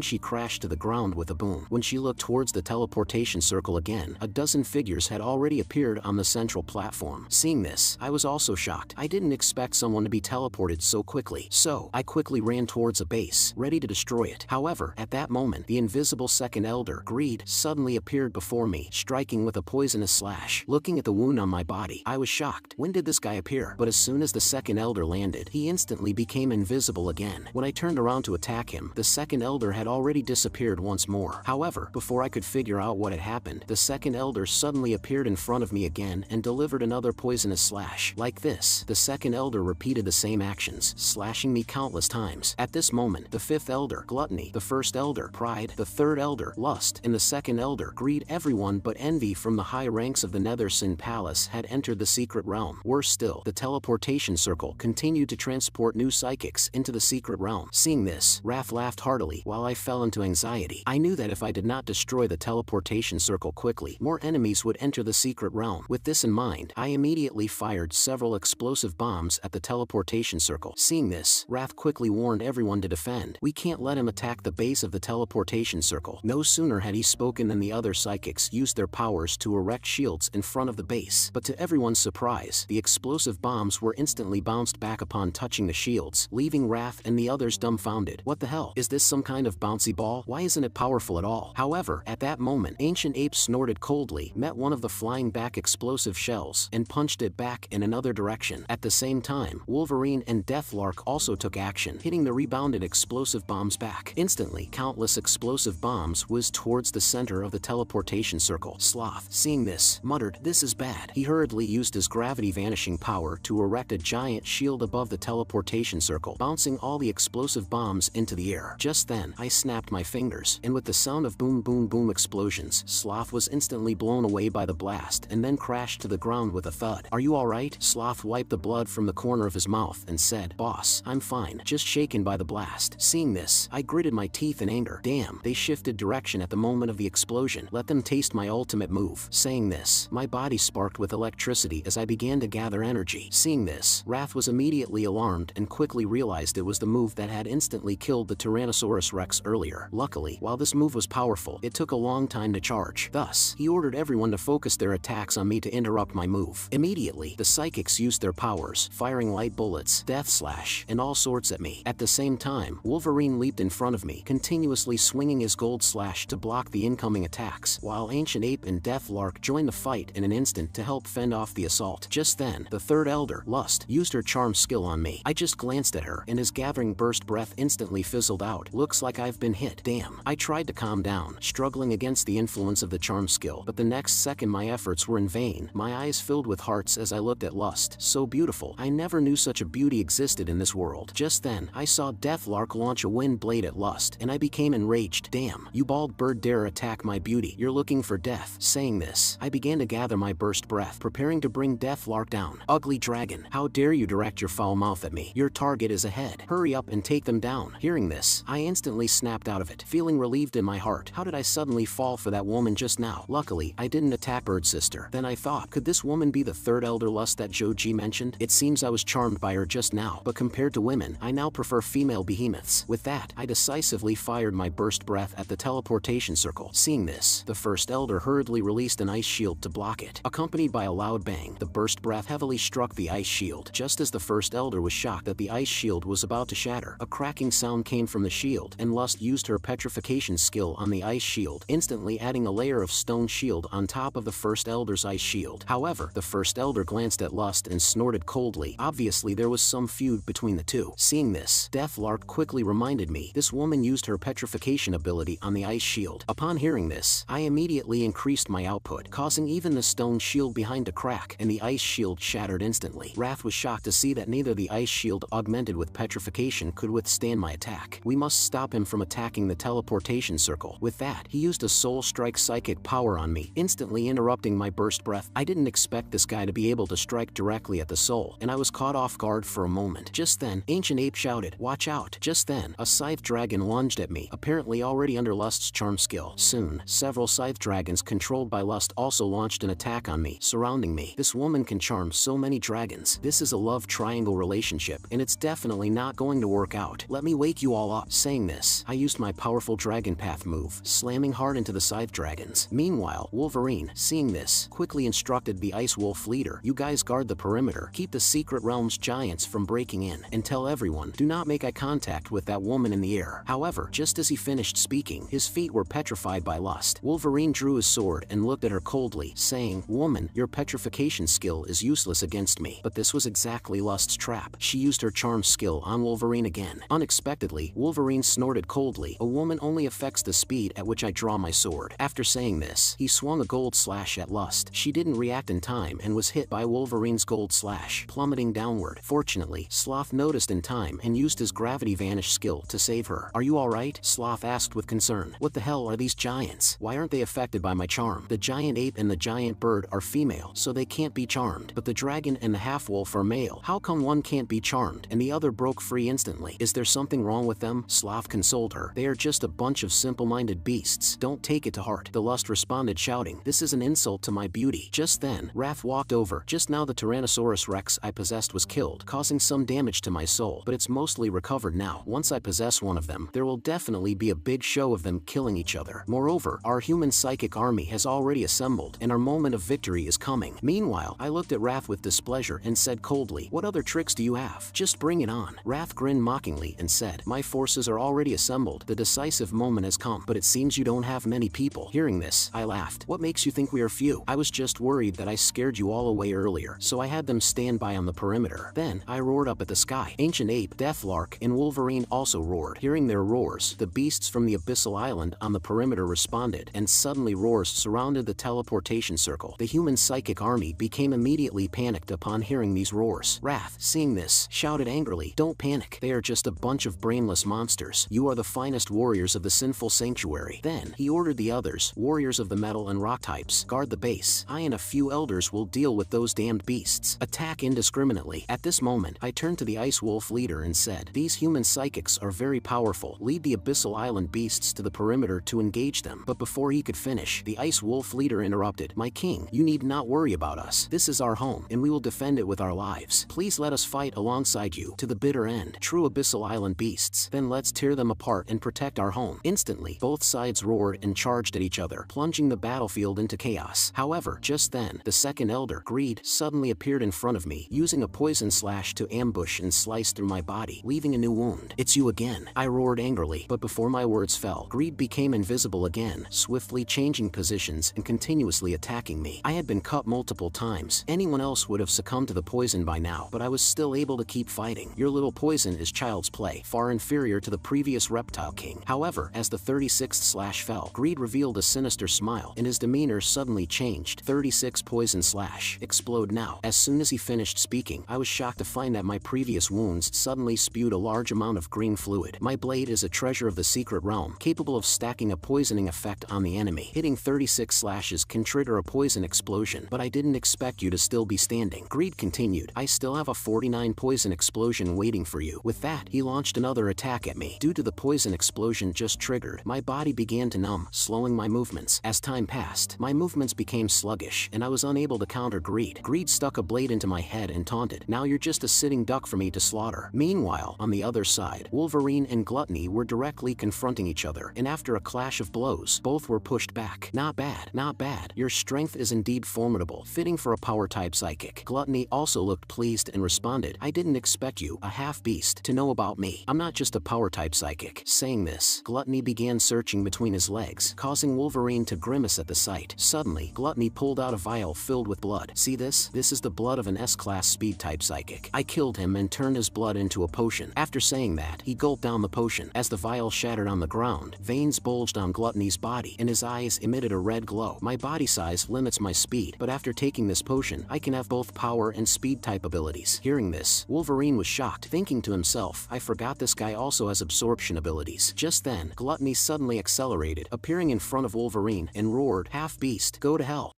she crashed to the ground with a boom. When she looked towards the teleportation circle again, a dozen figures had already appeared on the central platform. Seeing this, I was also shocked. I didn't expect someone to be teleported so quickly, so I quickly ran towards a base, ready to destroy it. However, at that moment, the invisible second elder, Greed, suddenly appeared before me, striking with a poisonous slash. Looking at the wound on my body, I was shocked. When did this guy appear? But as soon as the second elder landed, he instantly became invisible again. When I turned around to attack him, the second elder had already disappeared once more. However, before I could figure out what had happened, the second elder suddenly appeared in front of me again and delivered another poisonous slash. Like this, the second elder repeated the same actions, slashing me countless times. At this moment, the fifth elder, Gluttony, the first elder, Pride, the third elder, Lust, and the second elder, Greed, everyone but Envy from the high ranks of the Nether Sin Palace had entered the secret realm. Worse still, the teleportation circle continued to transport new psychics into the secret realm. Seeing this, Wrath laughed heartily while I fell into anxiety. I knew that if I did not destroy the teleportation circle quickly, more enemies would enter the secret realm. With this in mind, I immediately fired several explosive bombs at the teleportation circle. Seeing this, Wrath quickly warned everyone to defend. We can't let him attack the base of the teleportation circle. No sooner had he spoken than the other psychics used their powers to erect shields in front of the base. But to everyone's surprise, the explosive bombs were instantly bounced back upon touching the shields, leaving Wrath and the others dumbfounded. What the hell? Is this some kind of bouncy ball? Why isn't it powerful at all? However, at that moment, Ancient Ape snorted coldly, met one of the flying back explosive shells, and punched it back in another direction. At the same time, Wolverine and Deathlark also took action, hitting the rebounded explosive bombs back. Instantly, countless explosive bombs whizzed towards the center of the teleportation circle. Sloth, seeing this, muttered, "This is bad." He hurriedly used his gravity vanishing power to erect a giant shield above the teleportation circle, bouncing all the explosive bombs into the air. Just then, I snapped my fingers, and with the sound of boom boom boom explosions, Sloth was instantly blown away by the blast and then crashed to the ground with a thud. "Are you alright?" Sloth wiped the blood from the corner of his mouth and said, "Boss, I'm fine, just shaken by the blast." Seeing this, I gritted my teeth in anger. Damn, they shifted direction at the moment of the explosion. Let them taste my ultimate move. Saying this, my body sparked with electricity as I began to gather energy. Seeing this, Wrath was immediately alarmed and quickly realized it was the move that had instantly killed the Tyrannosaurus Rex earlier. Luckily, while this move was powerful, it took a long time to charge. Thus, he ordered everyone to focus their attacks on me to interrupt my move. Immediately, the psychics used their powers, firing light bullets, death slash, and all sorts at me. At the same time, Wolverine leaped in front of me, continuously swinging his gold slash to block the incoming attacks, while Ancient Ape and Deathlark joined the fight in an instant to help fend off the assault. Just then, the third elder, Lust, used her charm skill on me. I just glanced at her, and his gathering burst breath instantly fizzled out. Looks like I've been hit. Damn. I tried to calm down, struggling against the influence of the charm skill, but the next second my efforts were in vain. My eyes filled with hearts as I looked at Lust. So beautiful. I never knew such a beauty existed in this world. Just then, I saw Deathlark launch a wind blade at Lust, and I became enraged. Damn, you bald bird dare attack my beauty. You're looking for death. Saying this, I began to gather my burst breath, preparing to bring Deathlark down. Ugly dragon, how dare you direct your foul mouth at me? Your target is ahead. Hurry up and take them down. Hearing this, I instantly snapped out of it, feeling relieved in my heart. How did I suddenly fall for that woman just now? Luckily, I didn't attack Bird Sister. Then I thought, could this woman be the third elder Lust that Joji mentioned? It seems I was charmed by her just now, but compared to women, I now prefer female behemoths. With that, I decisively fired my burst breath at the teleportation circle. Seeing this, the first elder hurriedly released an ice shield to block it. Accompanied by a loud bang, the burst breath heavily struck the ice shield. Just as the first elder was shocked that the ice shield was about to shatter, a cracking sound came from the shield, and Lust used her petrification skill on the ice shield, instantly adding a layer of stone shield on top of the first elder's ice shield. However, the first elder glanced at Lust and snorted coldly. Obviously, there was some feud between the two. Seeing this, Deathlark quickly reminded me this woman used her petrification ability on the ice shield. Upon hearing this, I immediately increased my output, causing even the stone shield behind to crack, and the ice shield shattered instantly. Wrath was shocked to see that neither the ice shield augmented with petrification could withstand my attack. We must stop him from attacking the teleportation circle. With that, he used a soul strike psychic power on me, instantly interrupting my burst breath. I didn't expect this guy to be able to strike directly at the soul, and I was caught off guard for a moment. Just then, Ancient Ape shouted, "Watch out!" Just then, a scythe dragon lunged at me, apparently already under Lust's charm skill. Soon, several scythe dragons controlled by lust also launched an attack on me, surrounding me. This woman can charm so many dragons. This is a love triangle relationship, and it's definitely not going to work out. Let me wake you all up. Saying this, I used my powerful dragon path move, slamming hard into the scythe dragons. Meanwhile, Wolverine, seeing this, quickly instructed the Ice Wolf leader, "You guys guard the perimeter, keep the Secret Realm's giants from breaking in, and tell everyone, do not make eye contact with that woman in the air." However, just as he finished speaking, his feet were petrified by lust. Wolverine drew his sword and looked at her coldly, saying, "Woman, your petrification skill is useless against me." But this was exactly lust's trap. She used her charm skill on Wolverine again. Unexpectedly, Wolverine snorted coldly, "A woman only affects the speed at which I draw my sword." After saying this, he swung a gold slash at lust. She didn't react in time and was hit by Wolverine's gold slash, plummeting downward. Fortunately, Sloth noticed in time and used his gravity vanish skill to save her. "Are you alright?" Sloth asked with concern. "What the hell are these giants? Why aren't they affected by my charm? The giant ape and the giant bird are female, so they can't be charmed. But the dragon and the half-wolf are male. How come one can't be charmed and the other broke free instantly? Is there something wrong with them?" Sloth consoled her. "They are just a bunch of simple-minded beasts. Don't take it to heart." The lust responded, shouting, "This is an insult to my beauty." Just then, Wrath walked over. "Just now the Tyrannosaurus Rex I possessed was killed, causing some damage to my soul, but it's mostly recovered now. Once I possess one of them, there will definitely be a big show of them killing each other. Moreover, our human psychic army has already assembled, and our moment of victory is coming." Meanwhile, I looked at Wrath with displeasure and said coldly, "What other tricks do you have? Just bring it on." Wrath grinned mockingly and said, "My forces are already assembled. The decisive moment has come, but it seems you don't have many people." Hearing this, I laughed. "What makes you think we are few? I was just worried that I scared you all away earlier, so I had them stand by on the perimeter." Then, I roared up at the sky. Ancient Ape, Deathlark, and Wolverine also roared. Hearing their roars, the beasts from the Abyssal Island on the perimeter responded, and suddenly roars surrounded the teleportation circle. The human psychic army became immediately panicked upon hearing these roars. Wrath, seeing this, shouted angrily, "Don't panic. They are just a bunch of brainless monsters. You are the finest warriors of the sinful sanctuary." Then, he ordered the others, warriors of the metal and rock types, "Guard the base. I and a few elders will deal with those damned beasts. Attack indiscriminately." At this moment, I turned to the Ice Wolf leader and said, "These human psychics are very powerful. Lead the Abyssal Island beasts to the perimeter to engage them." But before he could finish, the Ice Wolf leader interrupted, "My king, you need not worry about us. This is our home, and we will defend it with our lives. Please let us fight alongside you to the bitter end. True Abyssal Island beasts. Then let's tear them apart and protect our home." Instantly, both sides roared and charged at each other, plunging the battlefield into chaos. However, just then, the second elder, Greed, suddenly appeared in front of me, using a poison slash to ambush and slice through my body, leaving a new wound. "It's you again," I roared angrily, but before my words fell, Greed became invisible again, swiftly changing positions and continuously attacking me. I had been cut multiple times. Anyone else would have succumbed to the poison by now, but I was still able to keep fighting. Your little poison is child's play, far inferior to the previous Reptile King. However, as the 36th slash fell, Greed revealed a sinister smile, and his demeanor suddenly changed. 36 poison slash. Explode now. As soon as he finished speaking, I was shocked to find that my previous wounds suddenly spewed a large amount of green fluid. My blade is a treasure of the secret realm, capable of stacking a poisoning effect on the enemy. Hitting 36 slashes can trigger a poison explosion, but I didn't expect you to still be standing. Greed continued, "I still have a 49 poison explosion waiting for you." With that, he launched another attack at me. Due to the poison explosion just triggered, my body began to numb, slowing my movements. As time passed, my movements became sluggish, and I was unable to counter Greed. Greed stuck a blade into my head and taunted, "Now you're just a sitting duck for me to slaughter." Meanwhile, on the other side, Wolverine and Gluttony were directly confronting each other, and after a clash of blows, both were pushed back. "Not bad, not bad. Your strength is indeed formidable, fitting for a power-type psychic." Gluttony also looked pleased and responded, "I didn't expect you, a half-beast, to know about me. I'm not just a power-type psychic." Saying this, Gluttony began searching between his legs, causing Wolverine to grimace at the sight. Suddenly, Gluttony pulled out a vial filled with blood. "See this? This is the blood of an S-class speed-type psychic. I killed him and turned his blood into a potion." After saying that, he gulped down the potion. As the vial shattered on the ground, veins bulged on Gluttony's body, and his eyes emitted a red glow. My body size limits my speed, but after taking this potion, I can have both power and speed-type abilities. Hearing this, Wolverine was shocked, thinking to himself, "I forgot this guy also has absorption abilities." Just then, Gluttony suddenly accelerated, appearing in front of Wolverine, and roared, "Half-beast, go to hell."